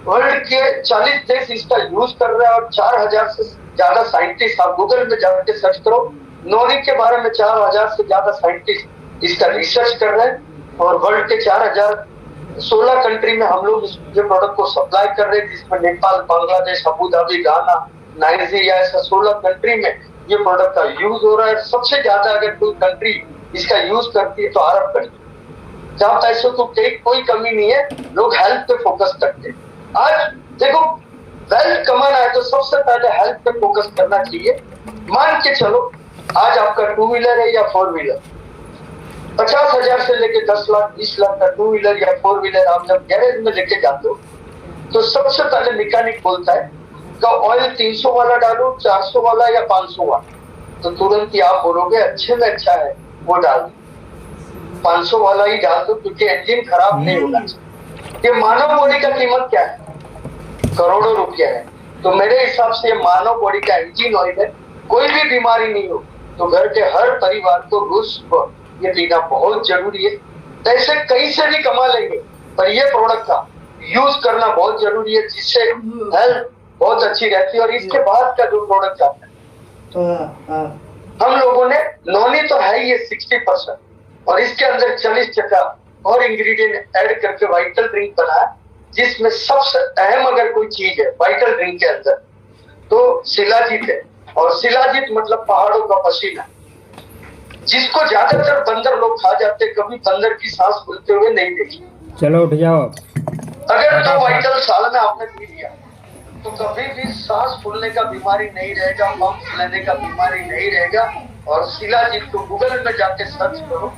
वर्ल्ड के 40 देश इसका यूज कर रहे हैं और 4,000 से ज्यादा साइंटिस्ट, आप गूगल में जाकर सर्च करो, नौनी के बारे में 4,000 से ज्यादा साइंटिस्ट इसका रिसर्च कर रहे हैं। और वर्ल्ड के 4,016 कंट्री में हम लोग इस प्रोडक्ट को सप्लाई कर रहे हैं, जिसमें नेपाल, बांग्लादेश, अबू धाबी, गाना, नाइजीरिया, ऐसा 16 कंट्री में ये प्रोडक्ट का यूज हो रहा है। सबसे ज्यादा अगर कोई कंट्री इसका यूज करती है तो अरब कंट्री, जहाँ पैसों को कोई कमी नहीं है, लोग हेल्थ पे फोकस करते हैं। आज देखो वेल्थ कमाना है तो सबसे पहले हेल्थ पे फोकस करना चाहिए। मान के चलो आज आपका 2 व्हीलर है या 4 व्हीलर, 50,000 से लेके 10 लाख 20 लाख का 2 व्हीलर या 4 व्हीलर आप जब गैरेज में लेके जाते हो तो सबसे पहले मैकेनिक बोलता है कि ऑयल 300 वाला डालो, 400 वाला या 500 वाला, तो तुरंत ही आप बोलोगे अच्छे में अच्छा है वो डाल दो, 500 वाला ही डाल दो क्योंकि इंजन खराब नहीं होना चाहिए। ये मानव बॉडी का कीमत क्या है? करोड़ों रुपया है। तो मेरे हिसाब से मानव बॉडी का इंजन ऑयल है। कोई भी बीमारी नहीं हो तो घर के हर परिवार को रोज ये पीना बहुत जरूरी है। पैसे कहीं से भी कमा लेंगे पर ये प्रोडक्ट का यूज करना बहुत जरूरी है, जिससे हेल्थ बहुत अच्छी रहती है। और इसके बाद का जो प्रोडक्ट आता है, हम लोगों ने नौनी तो है ये 60% और इसके अंदर 40% और इंग्रेडिएंट ऐड करके वाइटल ड्रिंक बनाया, जिसमें सबसे अहम अगर कोई चीज है वाइटल ड्रिंक के अंदर तो शिलाजीत है। और शिलाजीत मतलब पहाड़ों का पसीना, जिसको ज्यादातर बंदर लोग खा जाते, कभी बंदर की सांस फूलते हुए नहीं देखी। चलो उठ जाओ। अगर 2 वाइटल साल में आपने पी लिया तो कभी भी सांस फूलने का बीमारी नहीं रहेगा, पंप लेने का बीमारी नहीं रहेगा। और शिलाजीत को गूगल में जाके सर्च करो,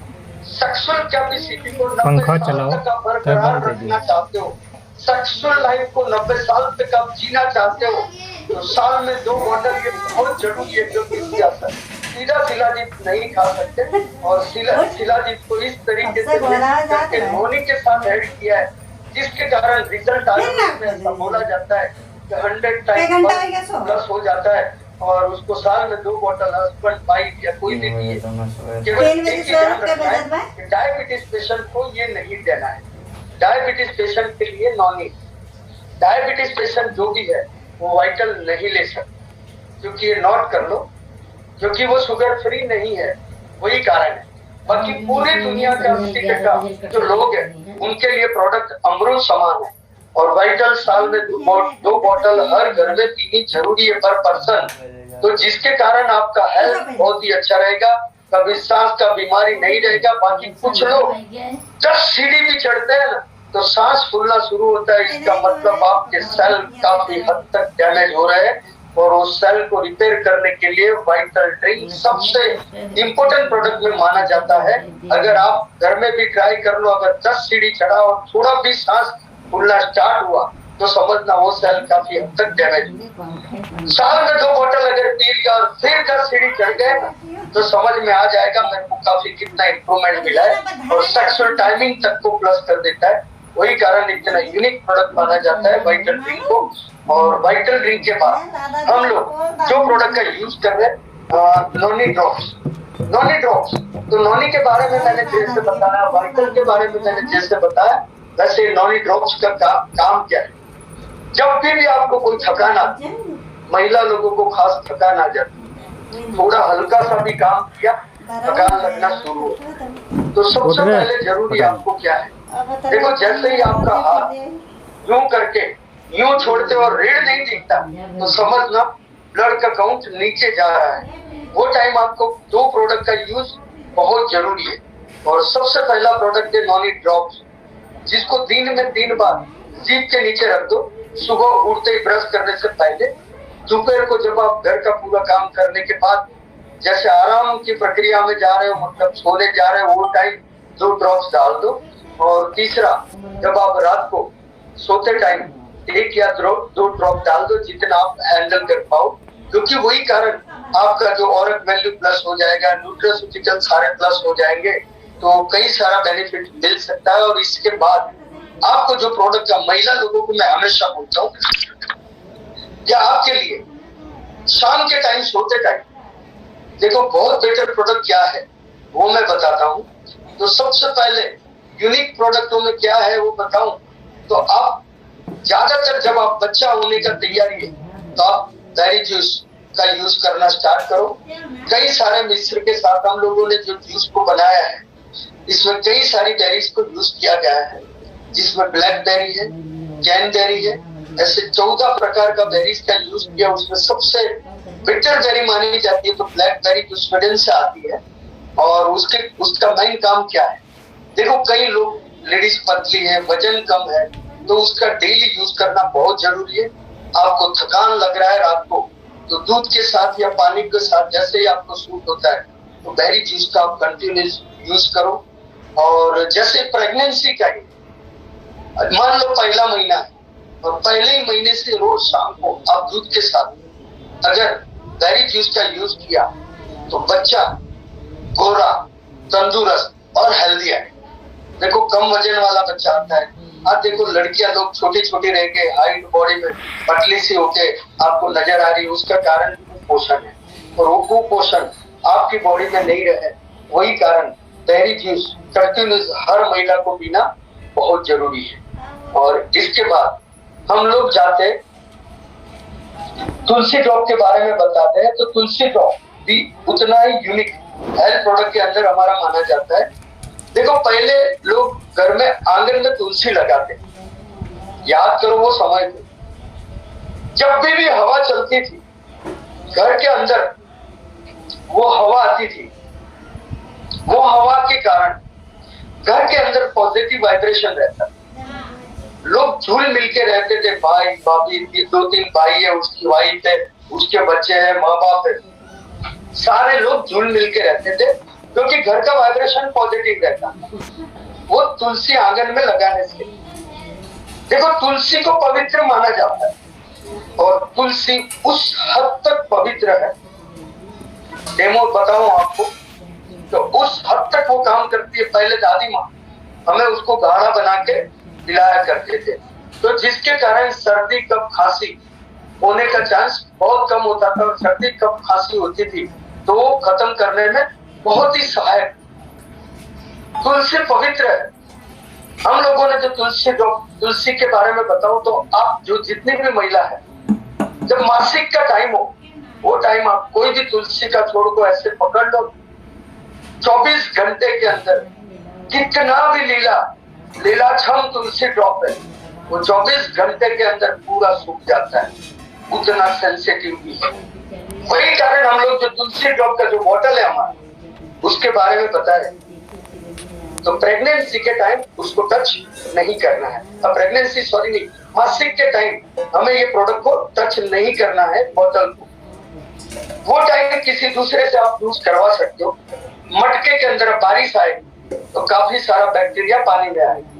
सेक्सुअल कैपेसिटी को 90 पंखा साल चलाओ, तक आप बरकरार तब बंद कर रखना चाहते हो, सेक्सुअल लाइफ को 90 साल तक आप जीना चाहते हो, तो साल में 2 बॉटल ये बहुत जरूरी है जो पी जाता है। सीधा शिलाजीत नहीं खा सकते। और शिलाजीत को इस तरीके से नोनी के साथ ऐड किया है, जिसके कारण रिजल्ट ऐसा बोला जाता है कि 100 टाइम प्लस हो जाता है। और उसको साल में 2 बॉटल हस्बैंड वाइफ या कोई भी पिए। केवल एक ही ध्यान रखना है कि डायबिटीज पेशेंट को ये नहीं देना है। डायबिटीज पेशेंट के लिए नॉनी, डायबिटीज पेशेंट जो भी है वो वाइटल नहीं ले सकते, क्योंकि ये नोट कर लो, क्योंकि वो शुगर फ्री नहीं है, वही कारण है। बाकी पूरी दुनिया का 80% जो लोग हैं उनके लिए प्रोडक्ट अमृत समान है। और वाइटल साल में 2 बॉटल हर घर में पीनी जरूरी है पर पर्सन, तो जिसके कारण आपका हेल्थ बहुत ही अच्छा रहेगा, कभी सांस का बीमारी नहीं रहेगा। बाकी कुछ लोग जब सीढ़ी भी चढ़ते हैं ना तो सांस फूलना शुरू होता है, इसका मतलब आपके सेल काफी हद तक डैमेज हो रहे हैं। और उस सेल को रिपेयर करने के लिए वाइटल ड्रिंक सबसे इम्पोर्टेंट प्रोडक्ट में माना जाता है। अगर आप घर में भी ट्राई कर लो, अगर 10 सीढ़ी चढ़ा और थोड़ा भी सांस फूलना स्टार्ट हुआ तो समझना वो सेल काफी हद तक डैमेज। साल में 2 बॉटल अगर पी लिया और फिर 10 सीढ़ी चढ़ गए ना तो समझ में आ जाएगा मेरे को काफी कितना इम्प्रूवमेंट मिला है। और सेक्सुअल टाइमिंग तक को प्लस कर देता है, वही कारण इतना यूनिक प्रोडक्ट माना जाता है वाइटल ड्रिंक को। और वाइटल ड्रिंक के बाद हम लोग जो प्रोडक्ट का यूज कर रहे हैं नॉनी ड्रॉप्स। नॉनी ड्रॉप्स तो नॉनी के बारे में मैंने जैसे बताया, वाइटल के बारे में मैंने जैसे बताया, वैसे नॉनी ड्रॉप्स का काम क्या है। जब भी आपको कोई थकान आती है, महिला लोगों को खास थकान आ जाती है, थोड़ा हल्का सा भी काम किया थकान लगना शुरू हो, तो सबसे पहले जरूरी आपको क्या है, देखो जैसे ही आपका हाथ यूं करके यूं छोड़ते और रीढ़ नहीं दिखता तो समझना ब्लड का काउंट नीचे जा रहा है। वो टाइम आपको 2 प्रोडक्ट का यूज बहुत जरूरी है। और सबसे पहला प्रोडक्ट है नॉनी ड्रॉप्स, जिसको दिन में 3 बार जीभ के नीचे रख दो, सुबह उठते ही ब्रश करने से पहले, दोपहर को जब आप घर का पूरा काम करने के बाद जैसे आराम की प्रक्रिया में जा रहे हो, मतलब सोने जा रहे हो, वो टाइम 2 ड्रॉप्स डाल दो। और तीसरा जब आप रात को सोते टाइम 1 या 2 ड्रॉप डाल दो, जितना आप हैंडल कर पाओ, क्योंकि वही कारण आपका जो ऑरक वैल्यू प्लस हो जाएगा, न्यूट्रास्यूटिकल सारे प्लस हो जाएंगे, तो कई सारा बेनिफिट मिल सकता है। और इसके बाद आपको जो प्रोडक्ट का महिला लोगों को मैं हमेशा बोलता हूँ, या आपके लिए शाम के टाइम सोते टाइम देखो बहुत बेटर प्रोडक्ट क्या है वो मैं बताता हूँ। तो सबसे पहले यूनिक प्रोडक्टों में क्या है वो बताऊं तो आप ज्यादातर जब आप बच्चा होने का तैयारी है तो आप बेरी जूस का यूज करना स्टार्ट करो। कई सारे मिश्र के साथ हम लोगों ने जो जूस को बनाया है, इसमें कई सारी बेरीज को यूज किया गया है, जिसमें ब्लैक बेरी है, कैनबेरी है, ऐसे 14 प्रकार का बेरीज का यूज किया। उसमें सबसे बिटर बेरी मानी जाती है तो ब्लैक बेरी जो स्वीडन से आती है। और उसका मेन काम क्या है, देखो कई लोग लेडीज पतली है, वजन कम है, तो उसका डेली यूज करना बहुत जरूरी है। आपको थकान लग रहा है रात को, तो दूध के साथ या पानी के साथ जैसे ही आपको सूट होता है तो बेरी जूस का आप कंटिन्यूस यूज करो। और जैसे प्रेगनेंसी का ही मान लो पहला महीना है और पहले ही महीने से रोज शाम को आप दूध के साथ अगर बेरी जूस का यूज किया तो बच्चा गोरा, तंदुरुस्त और हेल्दी है। देखो कम वजन वाला बच्चा आता है, आप देखो लड़कियां लोग छोटी छोटी रह के हाइट बॉडी में पतली सी होके आपको नजर आ रही है, उसका कारण कुपोषण है। और वो कुपोषण आपकी बॉडी में नहीं रहे, वही कारण बेरी जूस कंटिन्यूस हर महिला को पीना बहुत जरूरी है। और इसके बाद हम लोग जाते तुलसी ड्रॉप के बारे में बताते हैं। तो तुलसी ड्रॉप भी उतना ही यूनिक हेल्थ प्रोडक्ट के अंदर हमारा माना जाता है। देखो पहले लोग घर में आंगन में तुलसी लगाते, याद करो वो समय को, जब भी हवा चलती थी घर के अंदर वो हवा आती थी, वो हवा के कारण घर के अंदर पॉजिटिव वाइब्रेशन रहता, लोग झूल मिलके रहते थे, भाई भाभी, 2-3 भाई है, उसकी वाइफ है, उसके बच्चे हैं, माँ बाप है, सारे लोग झूल मिलके रहते थे क्योंकि घर का वाइब्रेशन पॉजिटिव रहता। वो तुलसी आंगन में लगाने से, देखो तुलसी को पवित्र माना जाता है और तुलसी उस हद तक पवित्र है, डेमो बताऊं आपको, तो उस हद तक वो काम करती है। पहले दादी माँ हमें उसको गाढ़ा बना के पिलाया करते थे, तो जिसके कारण सर्दी कफ खांसी होने का चांस बहुत कम होता था, और सर्दी कफ खांसी होती थी तो वो खत्म करने में बहुत ही सहायक। तुलसी पवित्र है। हम लोगों ने जो तुलसी के बारे में बताऊं तो आप जो जितनी भी महिला है, जब मासिक का टाइम हो वो टाइम आप कोई भी तुलसी का छोड़ को ऐसे पकड़ लो, 24 घंटे के अंदर कितना भी लीलाछम तुलसी ड्रॉप है, वो 24 घंटे के अंदर पूरा सूख जाता है, उतना सेंसिटिव भी है। वही कारण हम लोग जो तुलसी ड्रॉप का जो बॉटल है हमारा, उसके बारे में बता रहे, तो प्रेगनेंसी के टाइम उसको टच नहीं करना है। अब प्रेगनेंसी सॉरी नहीं, मासिक के टाइम हमें ये प्रोडक्ट को टच नहीं करना है बॉटल को। वो टाइम किसी दूसरे से आप यूज करवा सकते हो। मटके के अंदर बारिश आएगी तो काफी सारा बैक्टीरिया पानी में आएगा।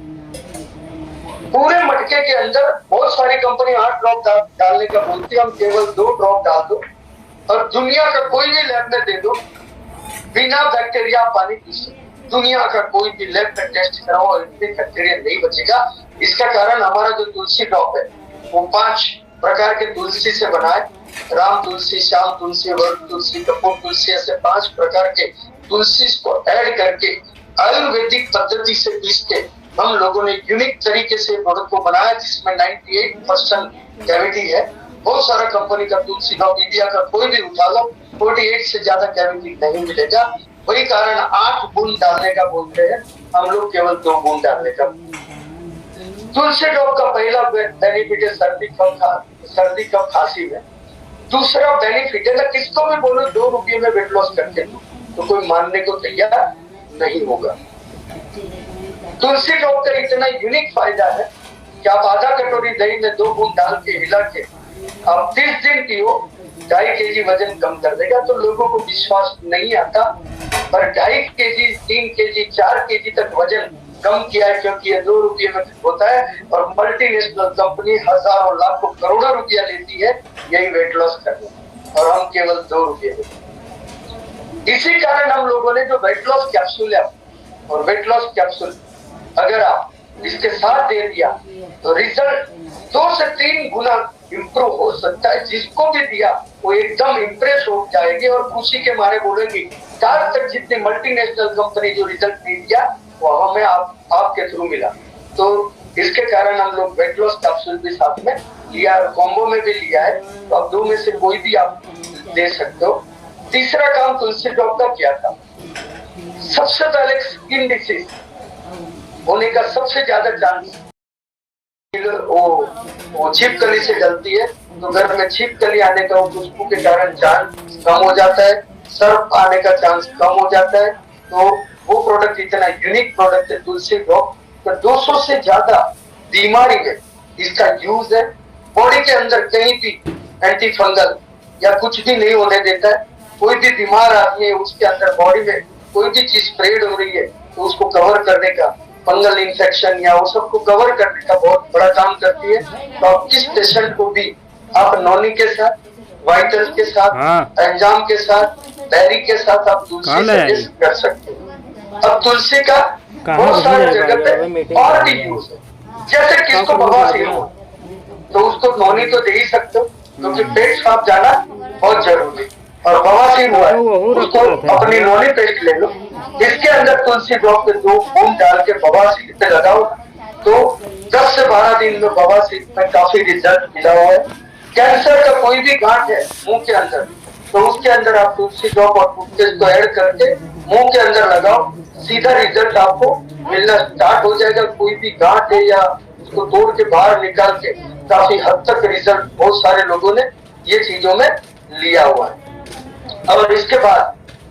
पूरे मटके के अंदर बहुत सारी कंपनी 8 ड्रॉप डालने का बोलती है, हम केवल 2 ड्रॉप डाल दो और दुनिया का कोई भी लैब में दे दो, बिना बैक्टीरिया पानी पी सकते। दुनिया का कोई भी लैब में टेस्ट कराओ और इतने बैक्टीरिया नहीं बचेगा। इसका कारण हमारा जो तुलसी ड्रॉप है वो 5 प्रकार के तुलसी से बना है, राम तुलसी, श्याम तुलसी, वर्ग तुलसी, कपूर तुलसी, ऐसे 5 प्रकार के तुलसी को ऐड करके आयुर्वेदिक पद्धति से पीस के हम लोगों ने यूनिक तरीके से प्रोडक्ट को बनाया, जिसमें 98% कैविटी है। बहुत सारा कंपनी का तुलसी ड्रॉप, इंडिया का कोई भी उठा लो, 48 से ज्यादा कैविटी नहीं मिलेगा। वही कारण 8 बूंद डालने का बोलते हैं, हम लोग केवल 2 बूंद डालने का। तुलसी ड्रॉप का पहला बेनिफिट है सर्दी कफ खांसी में। दूसरा बेनिफिट है ना, किसको भी बोलो 2 रुपये में वेट लॉस करके दो तो कोई मानने को तैयार नहीं होगा। तुलसी ड्रॉप का इतना यूनिक फायदा है कि आप आधा कटोरी दही में 2 बूंद डाल के हिला के आप 30 दिन पियो, 2.5 kg वजन कम कर देगा। तो लोगों को विश्वास नहीं आता, पर 2.5 kg, 3 kg, 4 kg तक वजन कम किया है, क्योंकि ये 2 रुपये में होता है और मल्टीनेशनल कंपनी हजारों लाखों करोड़ों रुपया लेती है यही वेट लॉस करने, और हम केवल 2 रुपये में। इसी कारण हम लोगों ने जो वेट लॉस कैप्सूल है, और वेट लॉस कैप्सूल अगर आप इसके साथ दे दिया तो रिजल्ट 2 से 3 गुना इम्प्रूव हो सकता है। जिसको भी दिया वो एकदम इम्प्रेस हो जाएगी और खुशी के मारे बोलेंगे आज तक जितनी मल्टीनेशनल कंपनी जो रिजल्ट नहीं दिया वो हमें आपके थ्रू मिला। तो इसके कारण हम लोग वेट लॉस कैप्सूल भी साथ में लिया और कॉम्बो में भी लिया है, तो अब 2 में से कोई भी आप दे सकते हो। तीसरा काम तुलसी ड्रॉप का क्या था, सबसे पहले स्किन डिसीज होने का सबसे ज्यादा चांस वो छिपकली से जलती है, तो घर में छिपकली आने का खुशबू के कारण चांस कम हो जाता है, सर्प आने का चांस कम हो जाता है। तो वो प्रोडक्ट इतना यूनिक प्रोडक्ट है तुलसी ड्रॉप, तो 200 से ज्यादा बीमारी में इसका यूज है। बॉडी के अंदर कहीं भी एंटी फंगल या कुछ भी नहीं होने देता है। कोई भी बीमार आदमी है उसके अंदर बॉडी में कोई भी चीज स्प्रेड हो रही है तो उसको कवर करने का, फंगल इन्फेक्शन या वो सबको कवर करने का बहुत बड़ा काम करती है। तो आप किस पेशेंट को भी आप नॉनी के साथ, वाइटल के साथ, एंजाम के साथ, बैरी के साथ आप तुलसी सजेस्ट कर सकते हो। अब तुलसी का बहुत सारे जगह पे और भी यूज है, जैसे किसको बवासीर हो तो उसको नॉनी तो दे ही सकते हो, क्योंकि पेट साफ जाना बहुत जरूरी है। और बवासीर हुआ है उसको अपनी नॉनी पेस्ट ले लो, इसके अंदर तुलसी ड्रॉप के 2 बूंद डाल के बवासीर पे लगाओ तो 10 से 12 दिन में बवासीर में काफी रिजल्ट मिला हुआ है। कैंसर का कोई भी गांठ है मुंह के अंदर तो उसके अंदर आप तुलसी ड्रॉप और टूथपेस्ट को ऐड करके मुंह के अंदर लगाओ, सीधा रिजल्ट आपको मिलना स्टार्ट हो जाएगा। कोई भी गांठ है या उसको तोड़ के बाहर निकाल के काफी हद तक रिजल्ट बहुत सारे लोगों ने ये चीजों में लिया हुआ है। और इसके बाद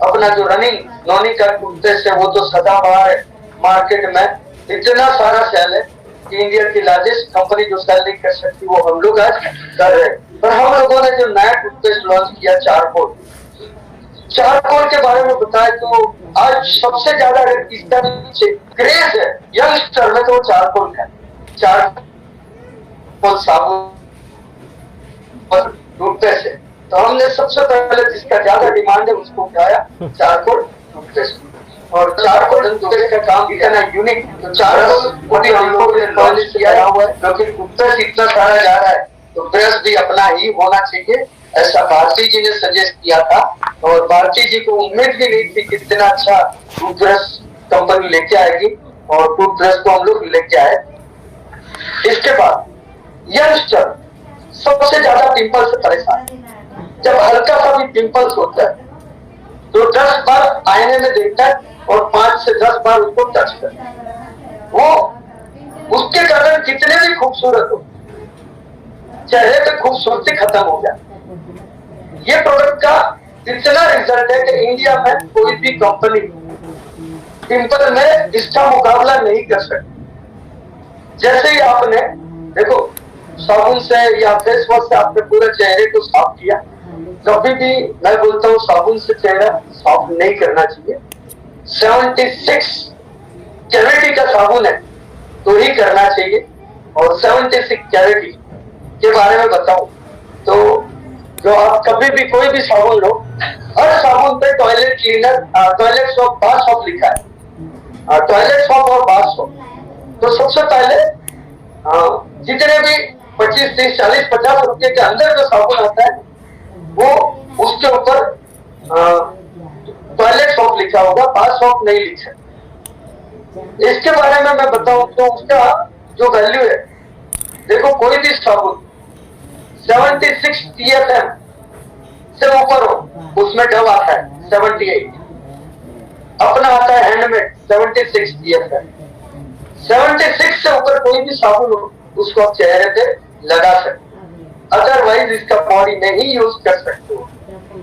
अपना जो रनिंग नॉनी का टूथपेस्ट है वो तो सदाबहार है, मार्केट में इतना सारा सेल है कि इंडिया की लार्जेस्ट कंपनी जो सेल नहीं कर सकती वो हम लोग आज कर रहे हैं। पर हम लोगों ने जो नया टूथपेस्ट लॉन्च किया चारकोल के बारे में बताए तो आज सबसे ज्यादा इसका क्रेज है यंगस्टर में, तो वो चारकोल का चारकोल साबुन और टूथपेस्ट है। तो हमने सबसे पहले जिसका ज्यादा डिमांड है उसको उठाया चारकोल टूथपेस्ट। और चारकोल टूथपेस्ट का काम इतना यूनिक, तो चारकोल को भी हम लोगों ने लॉन्च किया हुआ है क्योंकि टूथपेस्ट इतना सारा जा रहा है तो ब्रश भी अपना ही होना चाहिए, ऐसा भारती जी ने सजेस्ट किया था। और भारती जी को उम्मीद भी नहीं थी कि इतना अच्छा टूथब्रश कंपनी लेके आएगी और टूथब्रश को हम लोग लेके आए। इसके बाद यंगस्टर सबसे ज्यादा पिंपल से परेशान, जब हल्का सा भी पिंपल्स होता है तो 10 बार आईने में देखता है और 5 से 10 बार उसको टच करता है। वो उसके कारण कितने भी खूबसूरत हो, चेहरे पे खूबसूरती खत्म हो जाए। ये प्रोडक्ट का इतना रिजल्ट है कि इंडिया में कोई भी कंपनी पिंपल में इसका मुकाबला नहीं कर सकती। जैसे ही आपने देखो साबुन से या फेस वॉश से आपने पूरे चेहरे को साफ किया, कभी भी मैं बोलता हूँ साबुन से चेहरा साफ नहीं करना चाहिए। 76 कैविटी का साबुन है तो ही करना चाहिए। और 76 कैविटी के बारे में बताऊं तो जो आप कभी भी कोई भी साबुन लो, हर साबुन पे toilet cleaner, toilet soap, bath soap लिखा है, टॉयलेट सोप और बाथ सोप। तो सबसे पहले जितने भी 25, 30, 40, 50 रुपए के अंदर जो साबुन आता है वो उसके ऊपर टॉयलेट सोप लिखा होगा, बाथ सोप नहीं लिखा। इसके बारे में मैं बताऊं तो उसका जो वैल्यू है, देखो कोई भी साबुन 76 TFM से ऊपर हो उसमें डव आता है 78, अपना आता है हैंडमेड 76 TFM। 76 से ऊपर कोई भी साबुन हो उसको आप चेहरे पे लगा सकते, अदरवाइज इसका बॉडी नहीं यूज कर सकते हो।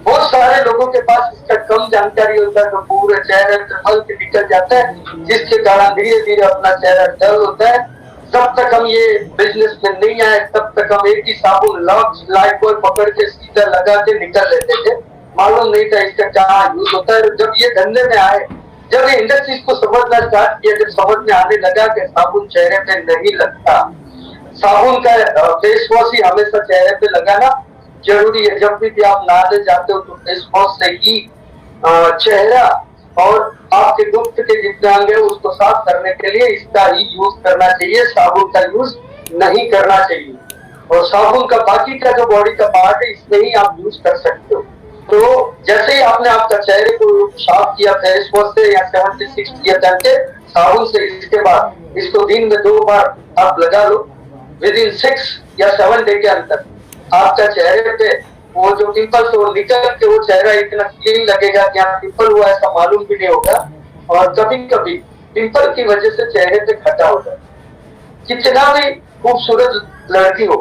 बहुत सारे लोगों के पास इसका कम जानकारी होता है तो पूरे चेहरे पे हल्क निकल जाता है, जिसके कारण धीरे धीरे अपना चेहरा डल होता है। जब तक हम ये बिजनेस में नहीं आए तब तक हम एक ही साबुन लॉक्स लाइफबॉय पकड़ के सीधा लगा के निकल लेते थे, मालूम नहीं था इसका क्या यूज होता है। जब ये धंधे में आए, जब ये इंडस्ट्रीज को समझना स्टार्ट किया, जब समझ में आने लगा कि साबुन चेहरे पे नहीं लगता, साबुन का फेस वॉश ही हमेशा चेहरे पे लगाना जरूरी है। जब भी आप नहाने जाते हो तो फेस वॉश से ही चेहरा और आपके गुप्त के जितने अंग है उसको साफ करने के लिए इसका ही यूज करना चाहिए, साबुन का यूज नहीं करना चाहिए। और साबुन का बाकी का जो बॉडी का पार्ट है इसमें ही आप यूज कर सकते हो। तो जैसे ही आपने आपका चेहरे को साफ किया फेस वॉश से या 76 TFM के साबुन से, इसके बाद इसको दिन में 2 बार आप लगा लो, विद इन 6 या 7 डे के अंदर आपका चेहरे पे वो जो पिंपल्स वो निकल के वो चेहरा इतना क्लीन लगेगा कि यहाँ पिंपल हुआ ऐसा मालूम भी नहीं होगा। और कभी कभी पिंपल की वजह से चेहरे पे खट्टा होता है। कितना भी खूबसूरत लड़की हो,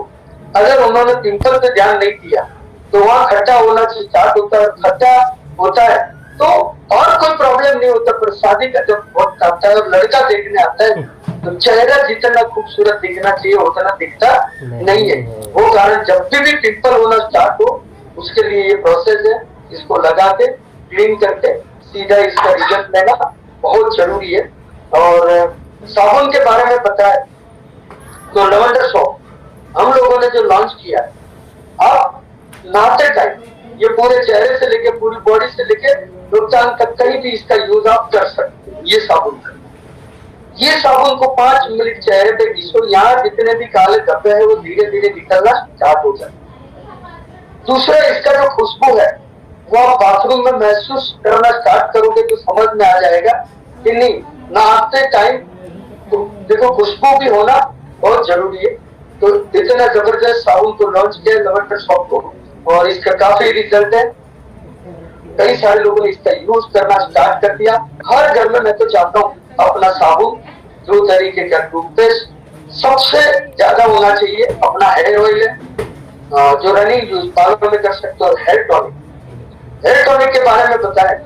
अगर उन्होंने पिंपल पे ध्यान नहीं दिया तो वहाँ खट्टा होना स्टार्ट होता है। खट्टा होता है तो और कोई प्रॉब्लम नहीं होता, पर शादी का जब वक्त आता है और लड़का देखने आता है तो चेहरा जितना खूबसूरत दिखना चाहिए उतना दिखता नहीं है। वो कारण जब भी पिंपल होना स्टार्ट हो उसके लिए ये प्रोसेस है, इसको लगा के क्लीन करके सीधा इसका रिजल्ट लेना बहुत जरूरी है। और साबुन के बारे में बताए तो लवेंडर सोप हम लोगों ने जो लॉन्च किया है, आप नहाते टाइम ये पूरे चेहरे से लेके पूरी बॉडी से लेके नुकसान तक कहीं भी इसका यूज आप कर सकते हैं। ये साबुन का, ये साबुन को 5 मिनट चेहरे पे घिसो, यहाँ जितने भी काले धब्बे हैं वो धीरे धीरे निकलना स्टार्ट हो जाए। दूसरा इसका जो खुशबू है वो आप बाथरूम में महसूस करना स्टार्ट करोगे तो समझ में आ जाएगा कि नहीं, नहाते टाइम तो देखो खुशबू भी होना बहुत जरूरी है। तो इतना जबरदस्त साबुन को लॉन्च किया लवेंडर सोप को और इसका काफी रिजल्ट है। कई सारे लोगों ने इसका यूज करना स्टार्ट कर दिया। हर घर में मैं तो चाहता हूँ अपना साबुन, 2 तरीके का टूथपेस्ट, सबसे ज्यादा होना चाहिए अपना हेयर ऑयल है जो रनिंग यूज बालों में कर सकते हो। हेयर टॉनिक, हेयर टॉनिक के बारे में बताएं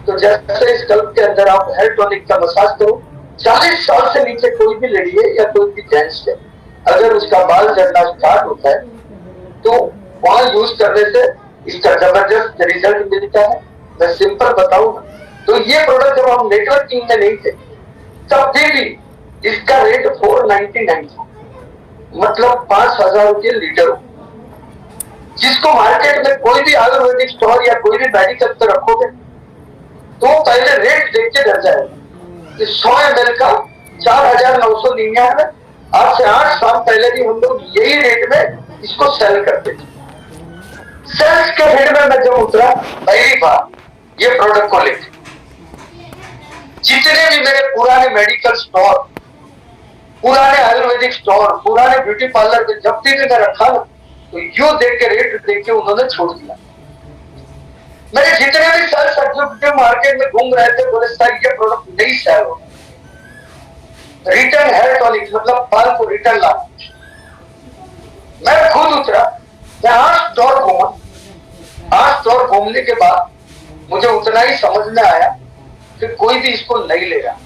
तो जैसे इस कल्प के अंदर आप हेयर टॉनिक का मसाज करो, 40 साल से नीचे कोई भी लड़की है या कोई भी जेंट्स है, अगर उसका बाल झड़ना स्टार्ट होता है तो वहां यूज करने से इसका जबरदस्त रिजल्ट मिलता है। मैं सिंपल बताऊं तो ये प्रोडक्ट जब हम नेटवर्किंग में नहीं थे तब भी इसका रेट 499 था, मतलब 5,000 रुपये लीटर हो, जिसको मार्केट में कोई भी आयुर्वेदिक स्टोर या कोई भी मेडिकल पे रखोगे तो पहले रेट देख के डर जाएगा कि 100 ml का 4,999। आज से 8 साल पहले भी हम लोग यही रेट में इसको सेल करते थे। सेल्स के फील्ड में मैं जब उतरा पहली बार ये प्रोडक्ट को लेकर, जितने भी मेरे पुराने मेडिकल स्टोर, पुराने आयुर्वेदिक स्टोर, पुराने ब्यूटी पार्लर में जब भी मैंने रखा ना तो यूं देख के रेट देख के उन्होंने छोड़ दिया। मेरे जितने भी सेल्स एग्जीक्यूटिव मार्केट में घूम रहे थे बोले सर ये प्रोडक्ट नहीं सेल हो। रिटर्न हेयर टॉनिक मतलब बाल को रिटर्न ला, मैं खुद उतरा, मैं 8 स्टोर घूमा। 8 स्टोर घूमने के बाद मुझे उतना ही समझ में आया कि कोई भी इसको नहीं ले रहा।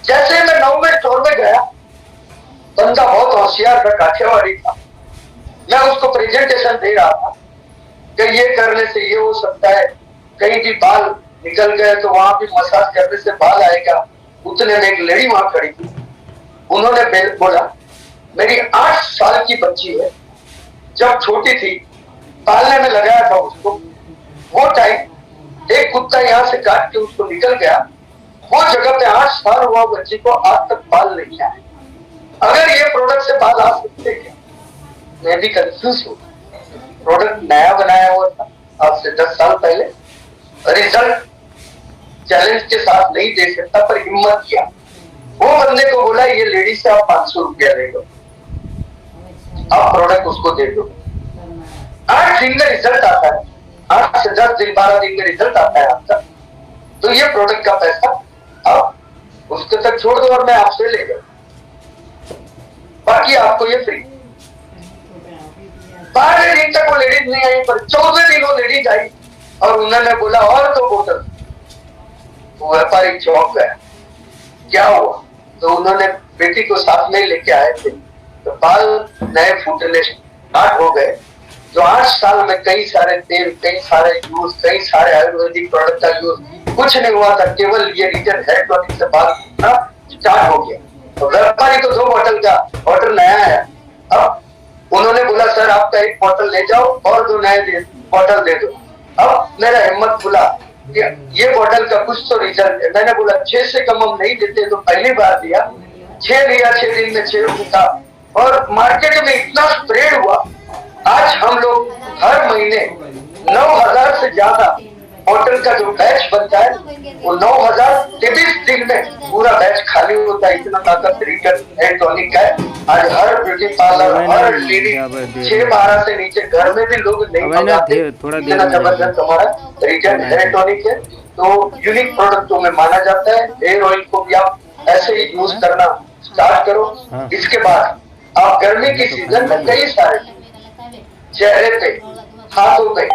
जैसे मैं 9वें स्टोर में गया, बंदा बहुत होशियार था, काठियावाड़ी था, मैं उसको प्रेजेंटेशन दे रहा था कि ये करने से ये हो सकता है, कहीं भी बाल निकल गए तो वहां भी मसाज करने से बाल आएगा। उतने में एक लेडी वहां खड़ी थी, उन्होंने बोला मेरी 8 साल की बच्ची है, जब छोटी थी पालने में लगाया था उसको, वो टाइम एक कुत्ता यहाँ से काट के उसको निकल गया, वो जगह पे 8 साल हुआ बच्ची को, आज तक बाल नहीं आए। अगर ये प्रोडक्ट से बाल आ सकते क्या? मैं भी कंफ्यूज हूँ। प्रोडक्ट नया बनाया हुआ था आज से 10 साल पहले, रिजल्ट चैलेंज के साथ नहीं दे सकता पर हिम्मत किया। वो बंदे को बोला ये लेडी से आप 500 रुपया ले लो, आप प्रोडक्ट उसको दे दो। 8 दिन में रिजल्ट आता है, 8 से 10 दिन 12 दिन में रिजल्ट आता है आपका। तो ये प्रोडक्ट का पैसा आप उसके तक छोड़ दो और मैं आपसे ले गया, बाकी आपको ये फ्री। 12 दिन तक वो लेडीज नहीं आई, पर 14 दिन वो लेडीज आई और उन्होंने बोला और तो बोतल। वो व्यापारी चौंक गया, क्या हुआ? तो उन्होंने बेटी को साथ में लेके आए थे, तो बाल नए फूटने स्टार्ट हो गए। जो 8 साल में कई सारे तेल, कई सारे यूज, कई सारे आयुर्वेदिक प्रोडक्ट का यूज कुछ नहीं हुआ था, केवल ये रिटर्न हेयर टॉनिक से बाल फूटना स्टार्ट हो गया। तो व्यापारी को 2 बोतल का ऑर्डर नया है। अब उन्होंने बोला सर आपका 1 बोतल ले जाओ और 2 नए बोतल दे दो। अब मेरा हिम्मत खुला, ये बोतल का कुछ तो रिजल्ट है। मैंने बोला 6 से कम हम नहीं देते, तो पहली बार दिया 6 लिया, 6 दिन में 6 फूटा और मार्केट में इतना स्प्रेड हुआ। आज हम लोग हर महीने 9,000 से ज्यादा बोतल का जो बैच बनता है वो 9,023 दिन में पूरा बैच खाली होता है। इतना ताकत रिटर्न हेयर टॉनिक का है। आज हर ब्यूटी पार्लर, हर लेडी 6-12 से नीचे घर में भी लोग नहीं मंगाते, इतना जबरदस्त हमारा रिटर्न हेयर टॉनिक है। तो यूनिक प्रोडक्ट तो में माना जाता है। हेयर ऑयल को भी आप ऐसे ही यूज करना स्टार्ट करो। इसके बाद आप गर्मी की सीजन में कई सारे चेहरे पे, हाथों पे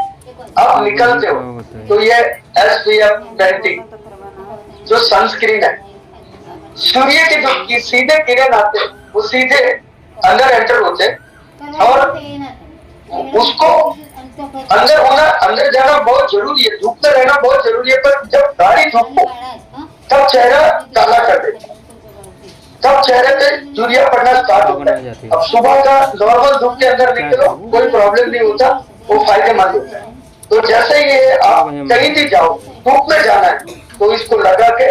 आप निकलते हो तो ये SPF 20 जो सनस्क्रीन है, सूर्य के जो सीधे किरण आते हैं वो सीधे अंदर एंटर होते हैं और उसको अंदर होना, अंदर जाना बहुत जरूरी है, धूप में रहना बहुत जरूरी है। पर जब गाड़ी धूप हो तब चेहरा काला कर देता है, तब चेहरे पे सूर्य पड़ना स्टार्ट होता है। अब सुबह का नॉर्मल धूप के अंदर निकलो कोई प्रॉब्लम नहीं होता, वो फायदेमंद होता है। तो जैसे ये आप कहीं भी जाओ, धूप में जाना है तो इसको लगा के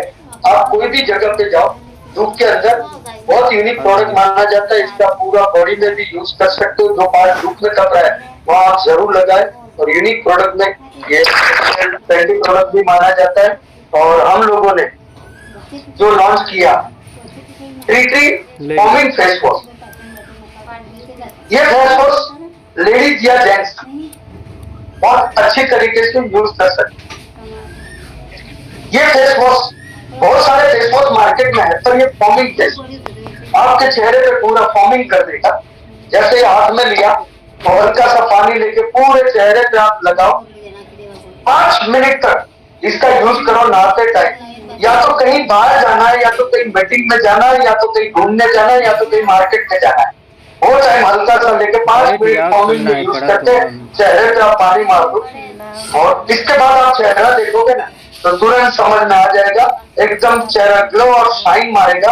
आप कोई भी जगह पे जाओ धूप के अंदर, बहुत यूनिक प्रोडक्ट माना जाता है। इसका पूरा बॉडी में भी यूज कर सकते हो, जो पार्ट धूप में कप रहा है वहाँ आप जरूर लगाए। और यूनिक प्रोडक्ट में ये ट्रेंडिंग प्रोडक्ट भी माना जाता है। और हम लोगों ने जो लॉन्च किया ट्री फॉर्मिंग फेस वॉश, ये फेस वॉश लेडीज या जेंट्स बहुत अच्छी तरीके से यूज कर सकते हैं। ये फेस वॉश, बहुत सारे फेस वॉश मार्केट में है, पर ये फॉर्मिंग फेस आपके चेहरे पे पूरा फॉर्मिंग कर देगा। जैसे हाथ में लिया और हल्का सा पानी लेके पूरे चेहरे पे आप लगाओ, 5 मिनट तक इसका यूज करो नहाते टाइम। या तो कहीं बाहर जाना है, या तो कहीं मीटिंग में जाना है, या तो कहीं घूमने जाना है, या तो कहीं मार्केट में जाना है, वो टाइम हल्का सा लेके 5 मिनट फॉर्मिंग में यूज करके चेहरे पे आप पानी मार दो, और इसके बाद आप चेहरा देखोगे ना तो तुरंत समझ में आ जाएगा, एकदम चेहरा ग्लो और शाइन मारेगा।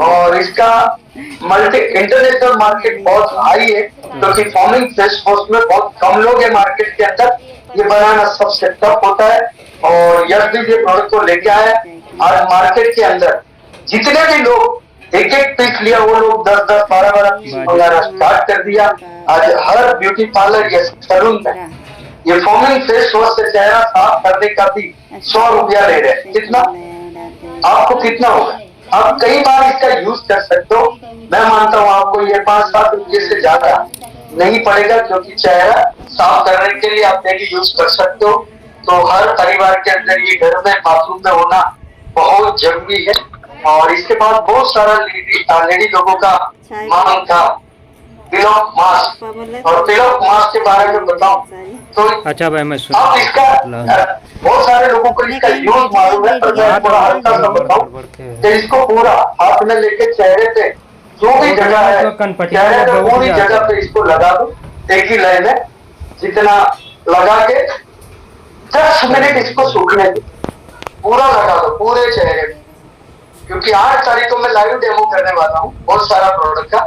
और इसका इंटरनेशनल मार्केट बहुत हाई है, क्योंकि फॉर्मिंग फेस वॉश में बहुत कम लोग है मार्केट के अंदर, ये बनाना सबसे टफ होता है। और यश भी ये प्रोडक्ट को लेके आया। आज मार्केट के अंदर जितने भी लोग एक एक पीस लिया, वो लोग 10-10, 12-12 पीस मंगाना स्टार्ट कर दिया। आज हर ब्यूटी पार्लर या सैलून में ये फॉर्मिंग फेस वॉश से चेहरा साफ करने का भी 100 रुपया ले रहे हैं। कितना आपको कितना होगा? आप कई बार इसका यूज कर सकते हो। मैं मानता हूँ आपको ये 5-7 रुपये से ज्यादा नहीं पड़ेगा, क्योंकि चेहरा साफ करने के लिए आप डेली यूज कर सकते हो। तो हर परिवार के अंदर ये घर में बाथरूम में होना बहुत जरूरी है। और इसके बाद बहुत सारा लेडी लोगों का मांग था पिलॉक मास्क, और पिलॉक मास्क के बारे में बताऊं तो अच्छा भाई मैं आप इसका बहुत सारे लोगों को इसका यूज मालूम है, पर मैं थोड़ा हल्का सा बताऊं कि इसको पूरा हाथ में लेके चेहरे पे जो भी जगह है, चेहरे पे पूरी जगह पे इसको लगा दो, एक ही लाइन में जितना लगा के 10 मिनट इसको सूखने दो, पूरा लगा दो पूरे चेहरे पे। क्योंकि 8 तारीख को मैं लाइव डेमो करने वाला हूँ बहुत सारा प्रोडक्ट का।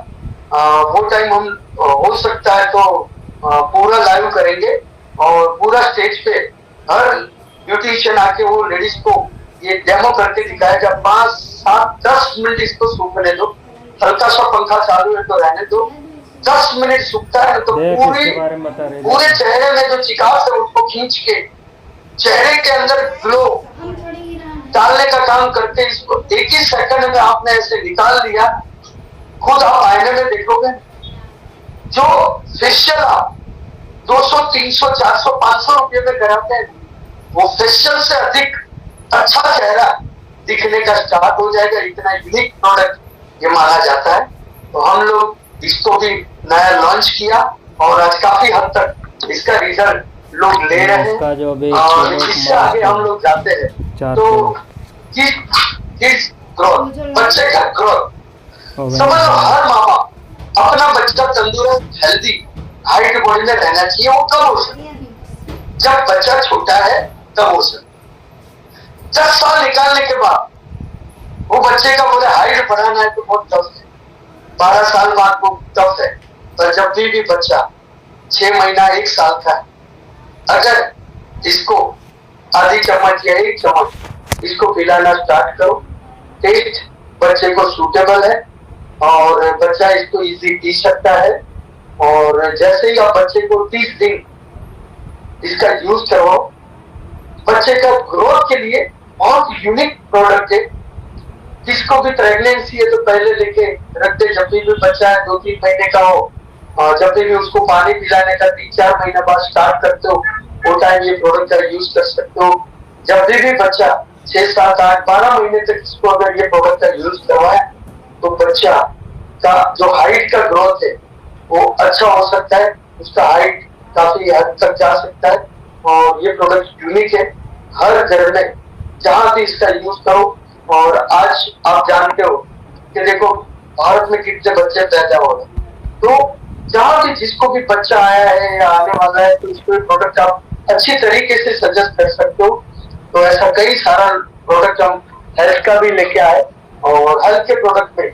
वो टाइम हम हो सकता है तो पूरा लाइव करेंगे, और पूरा स्टेज पे हर ब्यूटिशियन आके वो लेडीज को ये डेमो करके दिखाएगा। 5, 7, 10 मिनट इसको सूखने दो, हल्का सा पंखा चालू है तो रहने दो, 10 मिनट सूखता है तो पूरे चेहरे में जो चिकास है उसको खींच के चेहरे के अंदर ग्लो डालने का काम करके इसको 1 ही सेकंड में आपने ऐसे निकाल लिया। खुद आप आईने में देखोगे, जो फेशियल आप 200, 300, 400, 500 रुपये में कराते हैं, वो फेशियल से अधिक अच्छा चेहरा दिखने का स्टार्ट हो जाएगा। इतना यूनिक प्रोडक्ट ये माना जाता है। तो हम लोग इसको भी नया लॉन्च किया, और आज काफी हद तक इसका रिजल्ट लोग ले रहे हैं, और इससे आगे हम लोग जाते हैं। तो किस ग्रोथ, बच्चे का ग्रोथ समझ लो, हर माँ बाप अपना बच्चा तंदुरुस्त, हेल्दी, हाइट बॉडी में रहना चाहिए। वो कब हो सकता? जब बच्चा छोटा है तब हो सकता। 10 साल निकालने के बाद वो बच्चे का बोले हाइट बढ़ाना है तो बहुत टफ है। 12 साल बाद वो टफ है। पर जब भी बच्चा 6 महीना 1 साल का है, अगर इसको आधी चम्मच या 1 चम्मच इसको पिलाना स्टार्ट करो, टेस्ट बच्चे को सूटेबल है और बच्चा इसको इजी पी सकता है। और जैसे ही आप बच्चे को 30 दिन इसका यूज करवाओ, बच्चे का ग्रोथ के लिए बहुत यूनिक प्रोडक्ट है। जिसको भी प्रेगनेंसी है तो पहले लेके रखते, जब भी बच्चा है 2-3 महीने का हो, और जब भी उसको पानी पिलाने का 3-4 महीना बाद स्टार्ट करते हो, वो टाइम ये प्रोडक्ट का यूज कर सकते हो। जब भी बच्चा 6, 7, 8, 12 महीने तक इसको अगर ये प्रोडक्ट का यूज करवाए तो बच्चा का जो हाइट का ग्रोथ है वो अच्छा हो सकता है, उसका हाइट काफी हद तक जा सकता है। और ये प्रोडक्ट यूनिक है, हर घर में जहां भी इसका यूज करो। और आज आप जानते हो कि देखो भारत में कितने बच्चे पैदा हो रहे हैं, तो जहां भी जिसको भी बच्चा आया है या आने वाला है तो इसको प्रोडक्ट आप अच्छी तरीके से सजेस्ट कर सकते हो। तो ऐसा कई सारा प्रोडक्ट हम हेल्थ का भी लेके आए, और हेल्थ के प्रोडक्ट में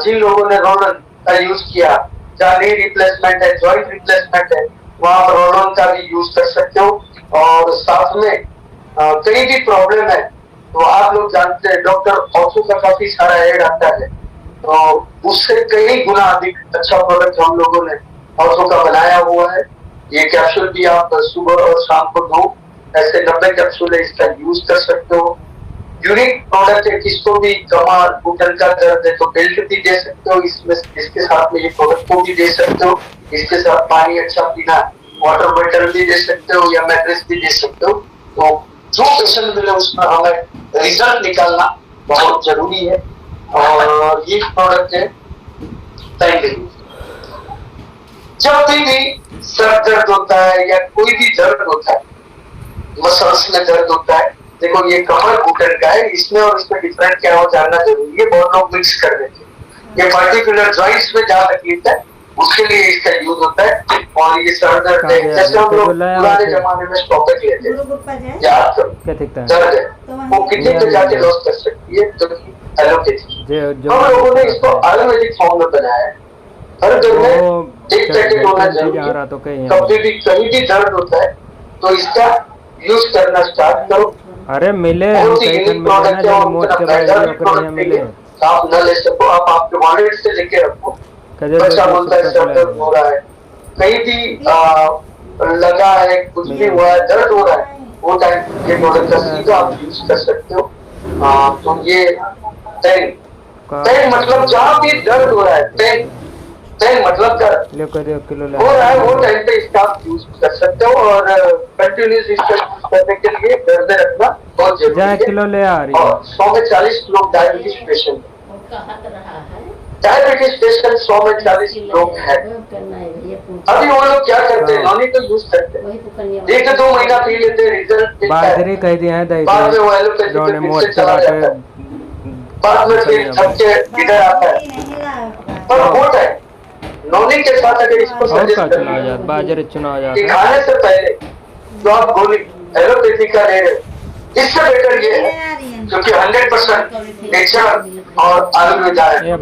जिन लोगों ने रोलन का यूज किया, जहाँ नी रिप्लेसमेंट है, जॉइंट रिप्लेसमेंट है, वहां पर रोलन का भी यूज कर सकते हो। और साथ में कई भी प्रॉब्लम है तो आप लोग जानते हैं डॉक्टर ऑर्थो का काफी सारा एड आता है, तो उससे कई गुना अधिक अच्छा प्रोडक्ट हम लोगों ने ऑर्थो का बनाया हुआ है। ये कैप्सूल भी आप सुबह और शाम को दो, ऐसे 90 कैप्सूल है, इसका यूज कर सकते हो। यूनिक प्रोडक्ट है, किसको भी कमर घुटन का दर्द है तो बेल्ट भी दे सकते हो इसमें, इसके साथ में ये प्रोडक्ट को भी दे सकते हो। इसके साथ पानी अच्छा पीना वाटर बॉटल भी दे सकते हो या मैट्रेस भी दे सकते हो। तो जो पेशेंट मिले उसमें हमें रिजल्ट निकालना बहुत जरूरी है। और ये प्रोडक्ट है टाइम। जब भी सर दर्द होता है या कोई भी दर्द होता है, मसल्स में दर्द होता है, देखो ये कमर घुटन का है, इसमें और इसमें डिफरेंट क्या हो जानना जरूरी है। बहुत लोग मिक्स कर देते हैं। ये पर्टिकुलर जॉइंट्स में जहाँ तकलीफ है उसके लिए इसका यूज होता है। और ये सर दर्द है, जैसे हम लोग पुराने जमाने में स्टॉपेज लेते हैं, याद करो दर्द है वो किडनी पे जाके लॉस कर सकती है, तो एलोपैथी। हम लोगों ने इसको आयुर्वेदिक फॉर्म में बनाया है। हर घर में एक पैकेट होना जरूरी है। कभी भी कहीं भी दर्द होता है तो इसका यूज करना स्टार्ट करो। अरे मिले बहुत ही यूनिक प्रोडक्ट है और उतना महंगा भी प्रोडक्ट नहीं है। आप न ले सको, आप आपके वॉलेट से लेके रखो। बच्चा बोलता है सर दर्द हो रहा है, कहीं भी लगा है, कुछ भी हुआ है, दर्द हो रहा है, वो टाइम ये प्रोडक्ट का सीधा आप यूज कर सकते हो। तो ये पेन मतलब जहाँ भी दर्द हो रहा है, पेन मतलब दर्द हो रहा है, वो टाइम पे इसका आप यूज कर सकते हो। और कंटिन्यूस इसका यूज करने के लिए घर में रखना बहुत जरूरी है। किलो ले आ रही है। और 100 में 40 लोग डायबिटीज पेशेंट, डायबिटीज पेशेंट 100 में 40 लोग हैं। अभी वो लोग क्या करते हैं, नॉनी तो यूज करते हैं, 1-2 महीना पी लेते हैं, रिजल्ट बाजरी कह दिया है, बाद में वो एलोपैथी पे फिर से चला जाता है, बाद में फिर सबके इधर आता है। पर होता है नॉनी के साथ अगर इसको सजेस्ट करें बाजरे चुना जाता है, खाने से पहले जो आप गोली एलोपैथी का ले रहे हो, इससे बेटर ये है क्योंकि 100% नेचुरल और आयुर्वेद है,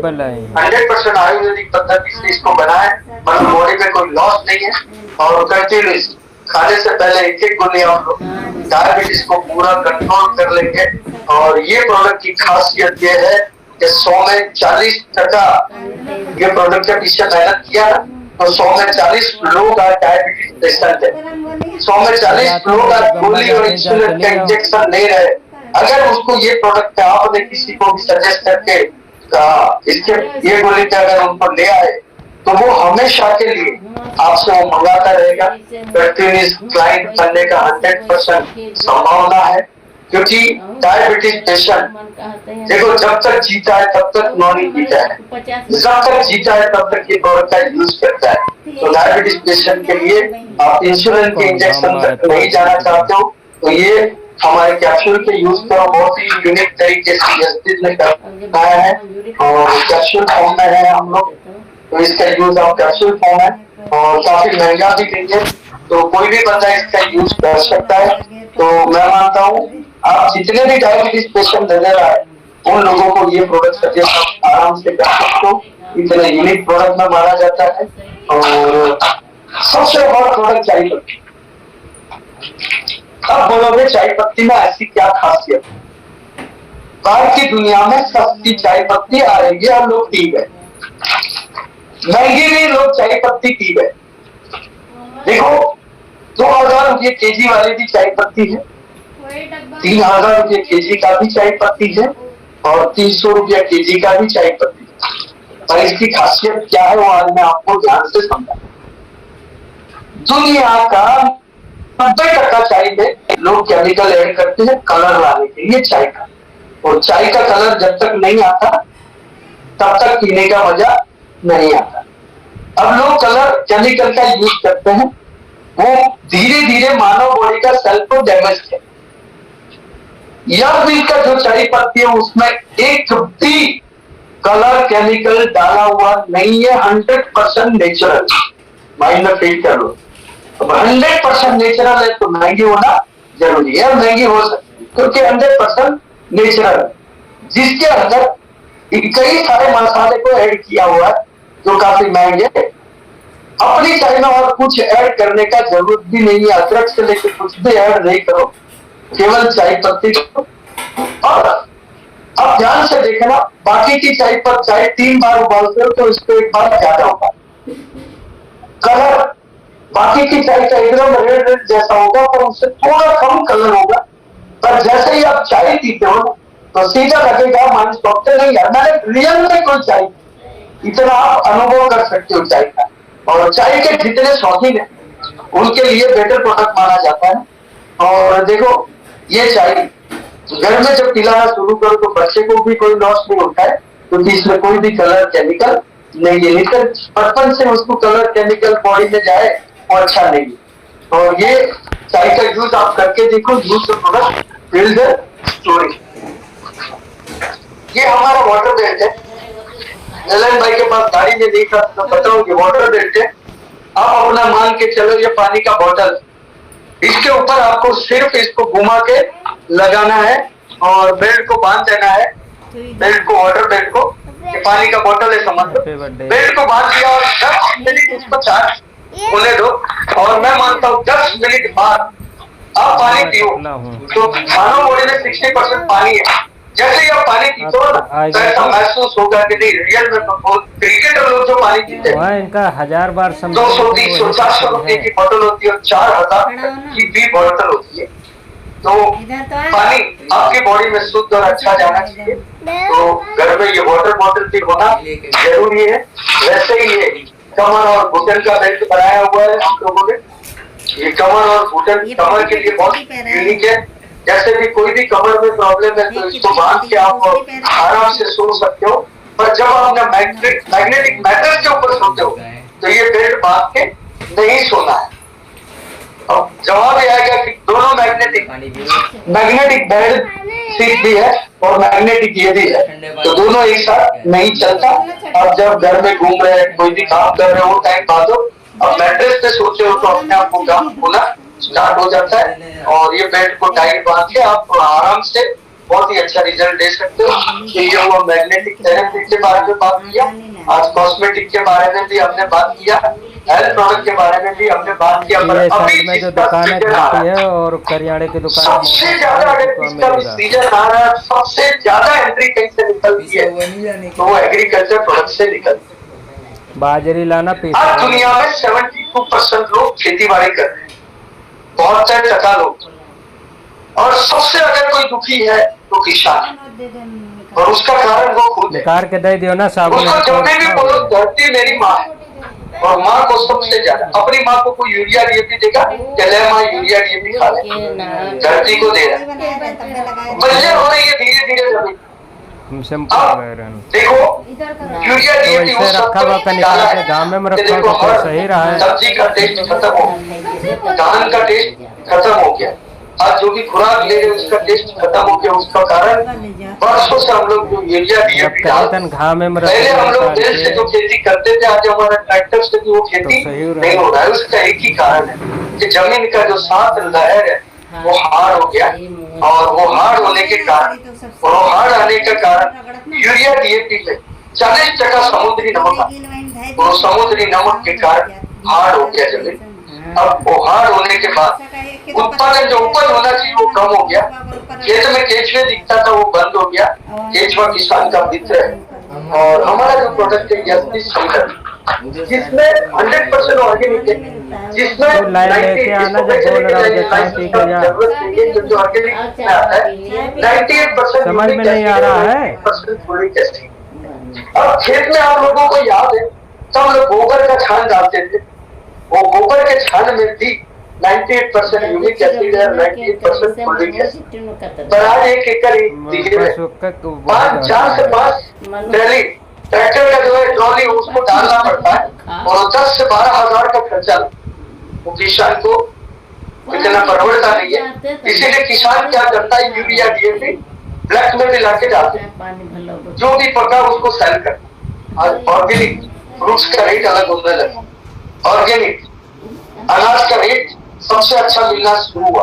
100% आयुर्वेदिक पद्धति से इसको बनाए, मतलब बॉडी में कोई लॉस नहीं है। और कंटिन्यूस खाने से पहले एक गोली आप लोग डायबिटीज को पूरा कंट्रोल कर लेंगे। और ये प्रोडक्ट की खासियत ये है कि 100 में 40% ये प्रोडक्ट के पीछे मेहनत किया ना, तो 100 में 40 लोग आज डायबिटीज पेशेंट है, 100 में 40 लोग आज गोली और इंसुलिन का इंजेक्शन ले रहे हैं। अगर उसको ये प्रोडक्ट आपने किसी को भी सजेस्ट करके इसके ये गोली पे अगर उनको ले आए तो वो हमेशा के लिए आपसे वो मंगाता रहेगा। कंटिन्यूस क्लाइंट बनने का 100% संभावना है, क्योंकि डायबिटीज पेशेंट देखो जब तक जीता है तब तक नॉनी जीता है, जब तक जीता है तब तक ये प्रोडक्ट का यूज करता है। तो डायबिटीज पेशेंट के लिए आप इंसुलिन के इंजेक्शन तक नहीं जाना चाहते हो तो ये हमारे कैप्सूल के यूज करो। बहुत ही यूनिक तरीके से जस्टिस ने कराया है और कैप्सूल फॉर्म में है हम लोग, तो इसका यूज आप कैप्सूल फॉर्म है और काफी महंगा भी नहीं है, तो कोई भी बंदा इसका यूज कर सकता है। तो मैं मानता हूँ आप जितने भी डायबिटीज पेशेंट नजर आए उन लोगों को ये प्रोडक्ट सजेस्ट आराम से कर सकते हो, इतना यूनिक प्रोडक्ट में माना जाता है। और सबसे बड़ा प्रोडक्ट चाय पत्ती। अब बोलोगे चाय पत्ती में ऐसी क्या खासियत, बाहर की दुनिया में सस्ती चाय पत्ती आ रही है और लोग पी गए, महंगी भी लोग चाय पत्ती पी गए। देखो 2000 रुपये केजी वाली भी चाय पत्ती है, 3000 रुपये केजी का भी चाय पत्ती है और 300 रुपया केजी का भी चाय पत्ती है। और इसकी खासियत क्या है वो आज मैं आपको ध्यान से समझा। दुनिया का 90% चाय में लोग केमिकल ऐड करते हैं कलर लाने के लिए चाय का, और चाय का कलर जब तक नहीं आता तब तक पीने का मजा नहीं आता। अब लोग कलर केमिकल का यूज करते हैं, वो धीरे धीरे मानव बॉडी का सेल को डैमेज है। यह मिल का जो चाय पत्ती है उसमें एक भी कलर केमिकल डाला हुआ नहीं है, 100% नेचुरल। माइंड में फील कर लो, 100% नेचुरल है तो महंगी होना जरूरी है, महंगी हो सकती है क्योंकि 100% नेचुरल, जिसके अंदर कई सारे मसाले को ऐड किया हुआ है जो काफी महंगे है। अपनी चाय में और कुछ ऐड करने का जरूरत भी नहीं है, अदरक से लेकर कुछ भी ऐड नहीं करो, केवल चाय पत्ती को। और अब ध्यान से देखना, बाकी की चाय पर चाय 3 बार उबालते हो तो इसको 1 बार ज्यादा होगा कलर, बाकी की चाय का एकदम रेड रेड जैसा होगा पर उससे थोड़ा कम कलर होगा। पर जैसे ही आप चाय पीते हो तो सीधा लगेगा मन डॉक्टर नहीं यार मैंने रियल में कोई चाय, इतना आप अनुभव कर सकते हो चाय का। और चाय के जितने शौकीन है उनके लिए बेटर प्रोडक्ट माना जाता है। और देखो ये चाय घर में जब पिलाना शुरू करो तो बच्चे को भी कोई लॉस नहीं होता है, क्योंकि इसमें कोई भी कलर केमिकल नहीं है। लेकिन बचपन से उसको कलर केमिकल बॉडी में जाए वो अच्छा नहीं है। और ये चाय का यूज आप करके देखो, use the product, build the story. ये हमारा वाटर बेल्ट है। नलन भाई के पास गाड़ी में देखा तो बताओ ये वाटर बेल्ट है। आप अपना मान के चलो ये पानी का बोतल, इसके ऊपर आपको सिर्फ इसको घुमा के लगाना है और बेल्ट को बांध देना है। बेल्ट को, वाटर बेल्ट को, ये पानी का बोतल है समझ लो। बेल्ट को बांध दिया और 10 मिनट इसको चार्ज होने दो। और मैं मानता हूँ 10 मिनट बाद आप पानी पियो तो मानव बॉडी में 60% पानी है। जैसे ही आप पानी पीते हो तो ऐसा महसूस होगा कि नहीं रियल में क्रिकेटर लोग जो पानी पीते हैं इनका 1000 बार 200, 300, 400 रुपए की बोतल होती है और 4000 की भी बोतल होती है। तो पानी आपकी बॉडी में शुद्ध और अच्छा जाना चाहिए। तो घर में ये वाटर बॉटल भी होना जरूरी है। वैसे ही ये कमर और घुटन का बेल्ट बनाया हुआ है हम लोगों ने। ये कमर और घुटन कमर के लिए बहुत यूनिक है। जैसे भी कोई भी कमर में प्रॉब्लम है तो इसको बांध के आप आराम से सो सकते हो। पर जब आप मैग्नेटिक मैटर के ऊपर सोते हो तो ये बेल्ट बांध के नहीं सोना है। अब जवाब ये आएगा कि दोनों मैग्नेटिक बेल्ट सीट भी है और मैग्नेटिक ये भी है, तो दोनों एक साथ नहीं चलता। अब जब घर में घूम रहे हैं, कोई भी काम कर रहे हो, टाइम बांधो, अब मैट्रेस पे सोते हो तो अपने आप को काम होना स्टार्ट हो जाता है। और ये बेल्ट को टाइट बांध के आप आराम से बहुत ही अच्छा रिजल्ट दे सकते हो। ये हुआ मैग्नेटिक थेरेपी के बारे में बात किया, आज कॉस्मेटिक के बारे में भी हमने बात किया, हेल्थ प्रोडक्ट के बारे में भी हमने बात किया। पर अभी में जो दुकानें चलती है और करियाने की दुकान सबसे ज्यादा अगर इसका सीजन आ रहा है, सबसे ज्यादा एंट्री कहीं से निकलती है तो वो एग्रीकल्चर प्रोडक्ट से निकलती है। बाजरी लाना आज दुनिया में 72% लोग खेती बाड़ी कर रहे हैं, 72% लोग। और सबसे अगर कोई दुखी है तो किसान, और उसका कारण वो खुद निकाल के दे दियो ना साबुन। उसको जब भी बोलो धरती मेरी माँ है, और माँ को सबसे ज्यादा, अपनी माँ को कोई यूरिया डीएपी देगा, चले माँ यूरिया डीएपी खा ले, धरती को दे रहा है, बंजर हो रही है धीरे धीरे जमीन। देखो यूरिया डीएपी वैसे रखा हुआ कनिका के गाँव में रखा तो सही रहा है। सब्जी का टेस्ट खत्म हो गया, धान का टेस्ट खत्म हो गया, आज जो भी खुराक ले रहे उसका टेस्ट खत्म हो गया। उसका कारण वर्षों से हम लोग जो यूरिया डीएपी डालते, पहले हम लोग देश से जो खेती करते थे, आज हमारा ट्रैक्टर से भी वो खेती नहीं हो रहा है। उसका एक ही कारण है कि जमीन का जो सात लहर है वो हार्ड हो गया, और वो हार्ड होने के कारण, और वो हार्ड आने का कारण यूरिया डीएपी में 40% समुद्री नमक, वो समुद्री नमक के कारण हार्ड हो गया जमीन। अब वो हार्ड होने के बाद उत्पादन जो उपज होना चाहिए वो कम हो गया। खेत में केचुए दिखता था वो बंद हो गया, केचुआ किसान का मित्र है। और हमारा जो प्रोडक्ट है यस्ती सुंदर, जिसमें 100% ऑर्गेनिक है, जिसमें 98% समझ में नहीं आ रहा है। अब खेत में आप लोगों को याद है सब लोग गोबर का छान डालते थे, वो गोबर के छान में भी 98% यूरिक एसिड है, 98% फोलिक एसिड। पर आज 1 एकड़ में 4 से 5 ट्रॉली ट्रैक्टर का जो है ट्रॉली उसको डालना पड़ता है, और 10 से 12 हजार का खर्चा वो किसान को इतना परवड़ता नहीं है। इसीलिए किसान क्या करता है, यूरिया डीएपी ब्लैक में भी लाके डालते हैं, जो भी पका उसको सेल करता। आज ऑर्गेनिक फ्रूट्स का रेट अलग होने लगा, ऑर्गेनिक अनाज का रेट सबसे अच्छा मिलना शुरू हुआ।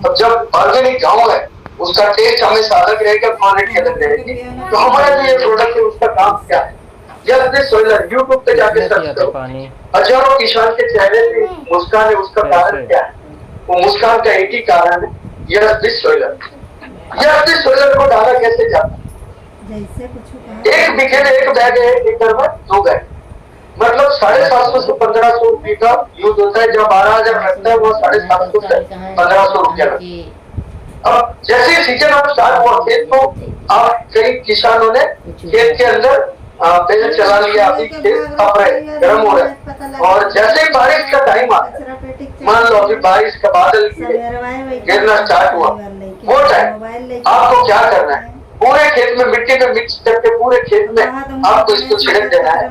अब जब ऑर्गेनिक गाँव है उसका टेस्ट हमेशा अलग रहेगा, क्वालिटी अलग रहेगी। तो हमारा जो ये प्रोडक्ट है उसका काम क्या है, जल्दी सोलर यूट्यूब पे जाके सर्च करो, हजारों किसान के चेहरे पे मुस्कान है। उसका कारण क्या है, वो मुस्कान का एक ही कारण है, यस्ती सोलर। यस्ती सोलर को डाला कैसे जाता है, 1 बीघे में 1 बैग है, 1 एकड़ में 2 बैग, मतलब 750 से 1500 रुपये का यूज होता है। जब 12,000 लगता है वो 750 से 1500 रुपया लगता है। अब जैसे सीजन अब स्टार्ट हुआ खेत, तो आप कई किसानों ने खेत के अंदर बेल चला लिया, अभी खेत तप रहे, गर्म हो रहे, और जैसे ही बारिश का टाइम आता है, मान लो अभी बारिश का बादल गिरना स्टार्ट हुआ, वो टाइम आपको क्या करना है, पूरे खेत में मिट्टी में मिक्स करके पूरे खेत में आपको इसको छिड़क देना है।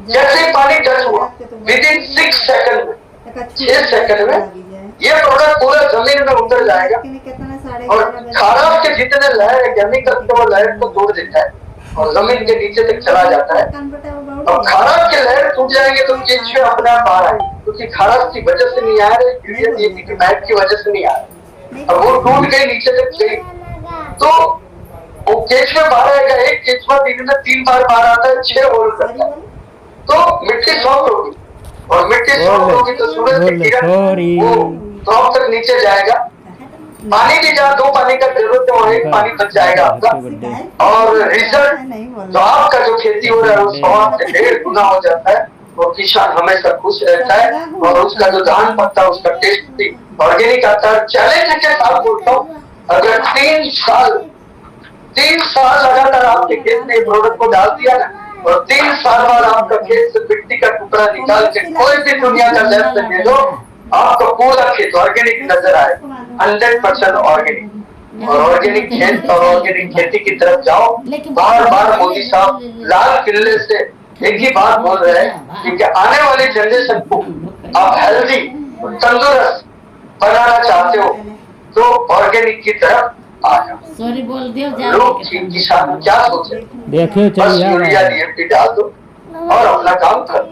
जैसे ही पानी टच हुआ, विदिन 6 सेकंड में, 6 सेकंड में ये प्रोडक्ट पूरा जमीन में उतर जाएगा और खाराश के जितने लहर है, केमिकल के वो लहर को तोड़ देता है और जमीन के नीचे तक चला जाता है। और खाराश के लहर टूट जाएंगे तो केंचुए अपने आप बाहर आए, क्योंकि खाराश की वजह से नहीं आ रहे, यूरिया की मैट की वजह से नहीं आ रहे। अब वो टूट गई, नीचे तक गई, तो वो केंचुए बाहर आएगा। एक केंचुआ दिन में 3 बार बाहर आता है, 6 होल करता है, तो मिट्टी सॉफ्ट होगी, और मिट्टी सॉफ्ट होगी तो सूरज की किरण वो टॉप तक नीचे जाएगा। पानी भी जहाँ 2 पानी का जरूरत है, वहाँ 1 पानी बच जाएगा आपका, और रिजल्ट तो आपका जो खेती हो रहा है वो 100 से 1.5 गुना हो जाता है, और किसान हमेशा खुश रहता है, और उसका जो धान पत्ता उसका टेस्ट भी ऑर्गेनिक आता है। चैलेंज के साथ बोलता हूँ, अगर 3 साल लगातार आपके खेत में प्रोडक्ट को डाल दिया ना, और 3 साल बाद आपका खेत से मिट्टी का टुकड़ा निकाल के कोई भी दुनिया का लेफ्ट दे दो, आपका पूरा खेत ऑर्गेनिक नजर आए, 100% ऑर्गेनिक। और ऑर्गेनिक खेत और ऑर्गेनिक खेती की तरफ जाओ। बार बार मोदी साहब लाल किले से एक ही बात बोल रहे हैं कि आने वाली जनरेशन को आप हेल्दी तंदुरुस्त बनाना चाहते हो तो ऑर्गेनिक की तरफ आ जाओ। सॉरी बोल दियो, लोग किसान क्या सोचे, देखिए बस यूरिया डीएपी डाल दो और अपना काम करो।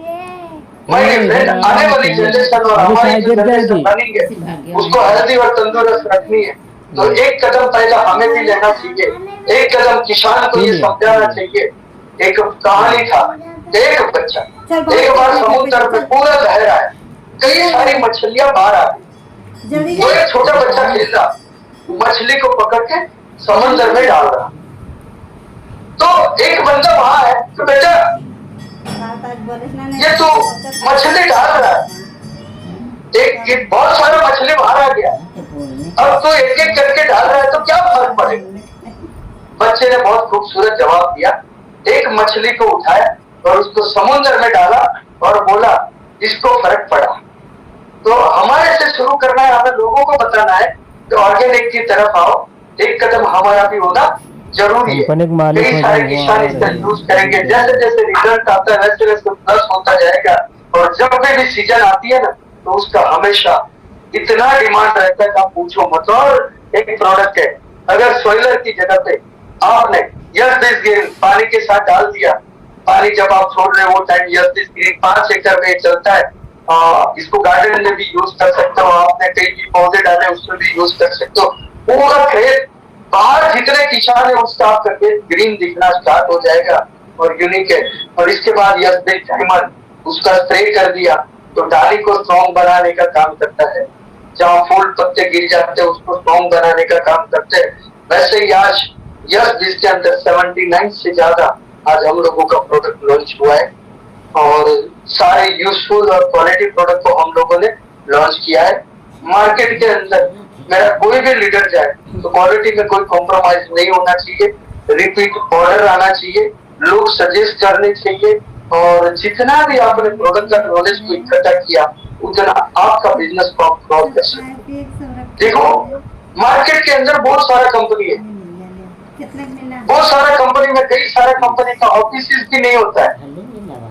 आने वाली जनरेशन और हमारी जो जनरेशन बनेंगे उसको हेल्दी और तंदुरुस्त रखनी है, तो एक कदम पहला हमें भी लेना चाहिए। एक कदम किसान को ये समझाना चाहिए। एक कहानी था, एक बच्चा एक बार समुद्र में पूरा बह रहा है, कई सारी मछलियां बाहर आ गई, तो एक छोटा बच्चा खेल रहा, मछली को पकड़ के समुद्र में डाल रहा, तो एक बंदा वहां है, तो बेटा ये तो मछली डाल रहा है, एक बहुत सारा मछली बाहर आ गया, अब तो एक एक करके डाल रहा है तो क्या फर्क पड़ेगा। बच्चे ने बहुत खूबसूरत जवाब दिया, एक मछली को उठाया और उसको समुद्र में डाला और बोला इसको फर्क पड़ा। तो हमारे से शुरू करना है, हमें लोगों को बताना है कि ऑर्गेनिक की तरफ आओ, एक कदम हमारा भी होना जरूरी है। कई सारे किसान इसका यूज करेंगे, जैसे जैसे रिजल्ट आता है वैसे वैसे प्लस होता जाएगा, और जब भी सीजन आती है ना तो उसका हमेशा इतना डिमांड रहता है कि आप पूछो मत। और एक प्रोडक्ट है, अगर सॉइलर की जगह पे आपने यस दिस ग्रीन पानी के साथ डाल दिया, पानी जब आप छोड़ रहे हो वो टाइम यस दिस ग्रीन 5 एकड़ में चलता है, इसको गार्डन में भी यूज कर सकते हो, आपने कई भी पौधे डाले उसमें भी यूज कर सकते हो। पूरा खेत बाहर जितने किसान है उसका आपका खेत ग्रीन दिखना स्टार्ट हो जाएगा और यूनिक है। और इसके बाद यस दिस डायमंड उसका स्प्रे कर दिया तो डाली को स्ट्रॉन्ग बनाने का काम करता है, जहाँ फूल पत्ते गिर जाते हैं उसको स्ट्रॉन्ग बनाने का काम करते हैं। वैसे ही आज यस जिसके अंदर 79 से ज्यादा आज हम लोगों का प्रोडक्ट लॉन्च हुआ है, और सारे यूजफुल और क्वालिटी प्रोडक्ट को हम लोगों ने लॉन्च किया है। मार्केट के अंदर मेरा कोई भी लीडर जाए तो क्वालिटी में कोई कॉम्प्रोमाइज नहीं होना चाहिए, रिपीट ऑर्डर आना चाहिए, लोग सजेस्ट करने चाहिए, और जितना भी आपने प्रोडक्ट का नॉलेज को इकट्ठा किया उतना आपका बिजनेस को आप ग्रो कर सकते। देखो मार्केट के अंदर बहुत सारा कंपनी है, बहुत सारा कंपनी में कई सारा कंपनी का ऑफिस भी नहीं होता है,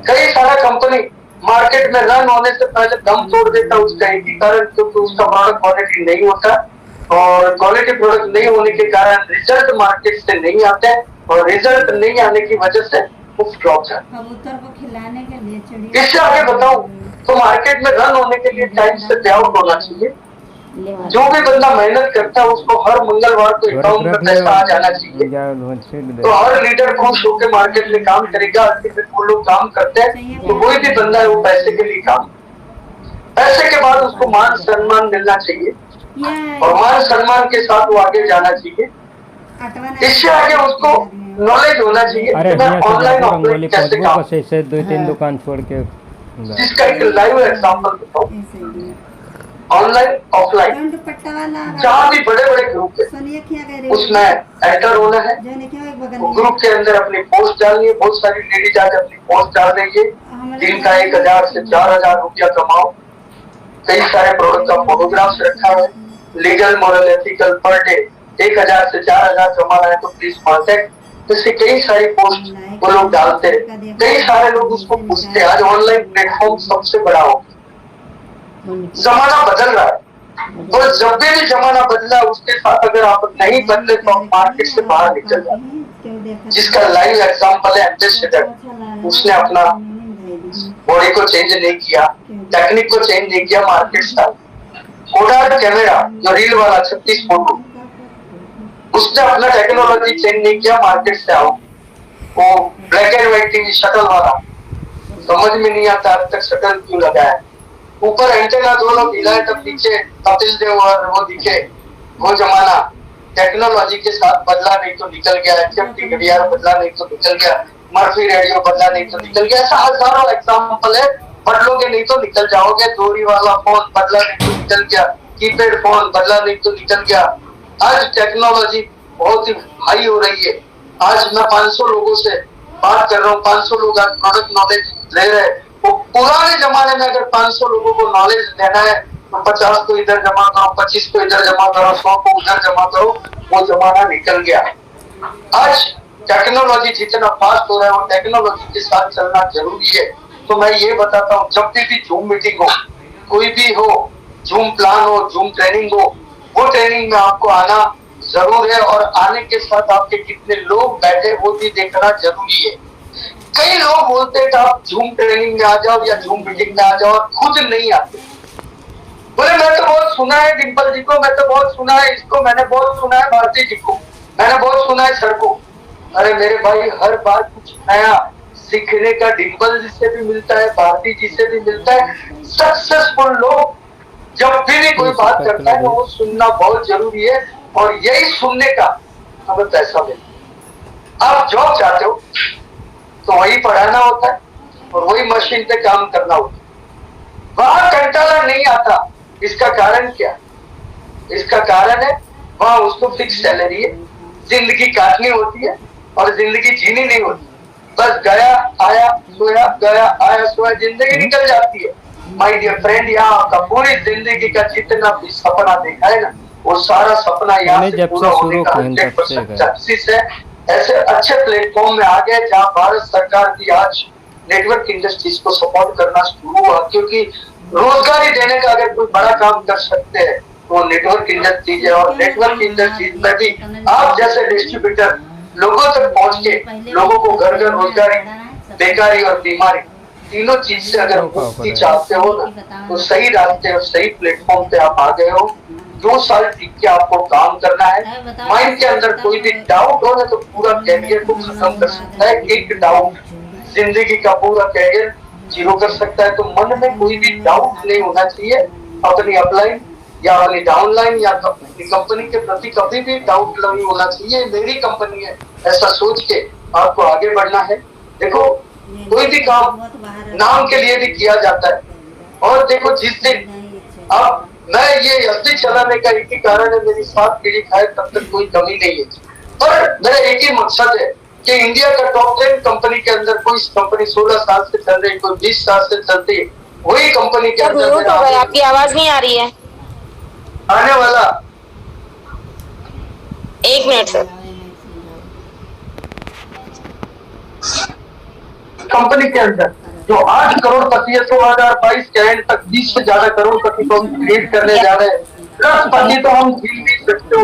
कई सारा कंपनी मार्केट में रन होने से पहले दम तोड़ देता है उसका एक ही कारण, क्योंकि उसका प्रोडक्ट क्वालिटी नहीं होता, और क्वालिटी प्रोडक्ट नहीं होने के कारण रिजल्ट मार्केट से नहीं आते हैं, और रिजल्ट नहीं आने की वजह से वो फ्लॉप जाता है। इससे आगे बताऊं तो मार्केट में रन होने के लिए टाइम से पे आउट होना चाहिए। जो भी बंदा मेहनत करता है उसको हर मंगलवार को अकाउंट में पैसा आ जाना चाहिए, तो हर लीडर खुश होकर मार्केट में काम करेगा। वो लोग काम करते हैं तो कोई भी बंदा है वो पैसे के लिए काम, पैसे के बाद उसको मान सम्मान मिलना चाहिए, और मान सम्मान के साथ वो आगे जाना चाहिए। इससे आगे उसको नॉलेज होना चाहिए ऑनलाइन ऑफलाइन कैसे काम, 2-3 दुकान छोड़ के जिसका एक लाइव एग्जांपल बताऊं। ऑनलाइन ऑफलाइन जहाँ भी बड़े बड़े ग्रुप है उसमें एंटर होना है। ग्रुप के अंदर अपनी पोस्ट डालनी है। बहुत सारी लेडीज आज अपनी पोस्ट डाल रही है। दिन का 1000 से 4000 रुपया कमाओ। कई सारे प्रोडक्ट का फोटोग्राफ्स रखा है। Legal moral ethical per day 1000 से 4000 कमाना है तो प्लीज कॉन्टेक्ट। इससे कई सारी पोस्ट वो लोग डालते हैं। कई सारे लोग उसको पूछते हैं। आज ऑनलाइन प्लेटफॉर्म सबसे बड़ा हो। जमाना बदल रहा है और जब भी जमाना बदला उसके साथ अगर आप नहीं बदले तो आप मार्केट से बाहर निकल जाते। जिसका लाइव एग्जांपल है एम्बेसडर। उसने अपना बॉडी को चेंज नहीं किया, टेक्निक को चेंज नहीं किया, मार्केट स्टाइल कोडाक कैमरा जो रील वाला 36 फोटो उसने अपना टेक्नोलॉजी चेंज नहीं किया, मार्केट से आओ। वो ब्लैक एंड व्हाइट टीवी शक्ल वाला समझ में नहीं आता अब तक शक्ल क्यों लगाया। ऊपर एंटेना दोनों हिलाए तब नीचे कपिल देव और वो दिखे। वो जमाना टेक्नोलॉजी के साथ बदला नहीं तो निकल गया। HFT घड़ियाल बदला नहीं तो निकल गया। मर्फी रेडियो बदला नहीं तो निकल गया। ऐसा हजारों एग्जाम्पल है। बदलोगे नहीं तो निकल जाओगे। डोरी वाला फोन बदला नहीं तो निकल गया। कीपैड फोन बदला नहीं तो निकल गया। आज टेक्नोलॉजी बहुत ही हाई हो रही है। आज मैं 500 लोगों से बात कर रहा हूँ। 500 लोग आज प्रोडक्ट नॉलेज ले रहे हैं। वो पुराने जमाने में अगर 500 लोगों को नॉलेज लेना है तो 50 को इधर जमा करो, 25 को इधर जमा करो, 100 को उधर जमा करो। वो जमाना निकल गया। आज टेक्नोलॉजी जितना फास्ट हो रहा है वो टेक्नोलॉजी के साथ चलना जरूरी है। तो मैं ये बताता हूँ जब भी जूम मीटिंग हो, कोई भी हो, जूम प्लान हो, जूम ट्रेनिंग हो, वो ट्रेनिंग में आपको आना जरूर है। और आने के साथ आपके कितने लोग बैठे वो भी देखना जरूरी है। कई लोग बोलते हैं कि आप जूम ट्रेनिंग में आ जाओ या जूम मीटिंग में आ जाओ और खुद नहीं आते। बोले मैं तो बहुत सुना है डिम्पल जी को, मैं तो बहुत सुना है इसको, मैंने बहुत सुना है भारती जी को, मैंने बहुत सुना है सर को। अरे मेरे भाई हर बार कुछ नया सीखने का डिम्पल जी से भी मिलता है, भारती जी से भी मिलता है। सक्सेसफुल लोग जब भी कोई बात करता है वो सुनना बहुत जरूरी है। और यही सुनने का हमें पैसा मिलता है। आप जॉब चाहते हो तो वही पढ़ाना होता है और वही मशीन पे काम करना होता है। वहां कंटाला नहीं आता। इसका कारण क्या? इसका कारण है वहां उसको फिक्स सैलरी है, जिंदगी काटनी होती है और जिंदगी जीनी नहीं होती। बस गया आया सोया, गया आया सोया, जिंदगी निकल जाती है। माय डियर फ्रेंड, यहाँ आपका पूरी जिंदगी का जितना भी सपना देखा है ना वो सारा सपना यहाँ से पूरा होने का 100% चांसेस है। ऐसे अच्छे प्लेटफॉर्म में आ गए जहाँ भारत सरकार की आज नेटवर्क इंडस्ट्रीज को सपोर्ट करना शुरू हुआ। क्योंकि रोजगारी देने का अगर कोई बड़ा काम कर सकते हैं तो नेटवर्क इंडस्ट्रीज है। और नेटवर्क इंडस्ट्रीज में भी आप जैसे डिस्ट्रीब्यूटर लोगों तक पहुंच के लोगों को घर घर रोजगारी, बेकारी और बीमारी तीनों चीज से अगर मुक्ति चाहते हो ना तो सही रास्ते और सही प्लेटफॉर्म पे आप आ गए हो। 2 साल टिक के आपको काम करना है। माइंड के अंदर कोई भी डाउट हो ना तो पूरा कैरियर को खत्म कर सकता है। एक डाउट जिंदगी का पूरा कैरियर जीरो कर सकता है। तो मन में कोई भी डाउट नहीं होना चाहिए। अपनी अपलाइन या अपनी डाउनलाइन या अपनी कंपनी के प्रति कभी भी डाउट नहीं होना चाहिए। मेरी कंपनी है ऐसा सोच के आपको आगे बढ़ना है। देखो कोई भी काम नाम के लिए भी किया जाता है। और देखो जिस दिन अब मैं ये अवधि चलाने का एक ही कारण है, मेरी 7 पीढ़ी खाए तब तक कोई कमी नहीं है। पर मेरा एक ही मकसद है कि इंडिया का टॉप 10 कंपनी के अंदर कोई कंपनी 16 साल से चल रही, कोई 20 साल से चलती है, वही कंपनी के अंदर आपकी आवाज नहीं आ रही है। आने वाला 1 मिनट सर। कंपनी के अंदर जो 8 करोड़पति है 2022 के एंड तक 20 से ज्यादा करोड़पति को हम क्रिएट करने जा रहे हैं। 10 पति तो हम 20 सकते हो।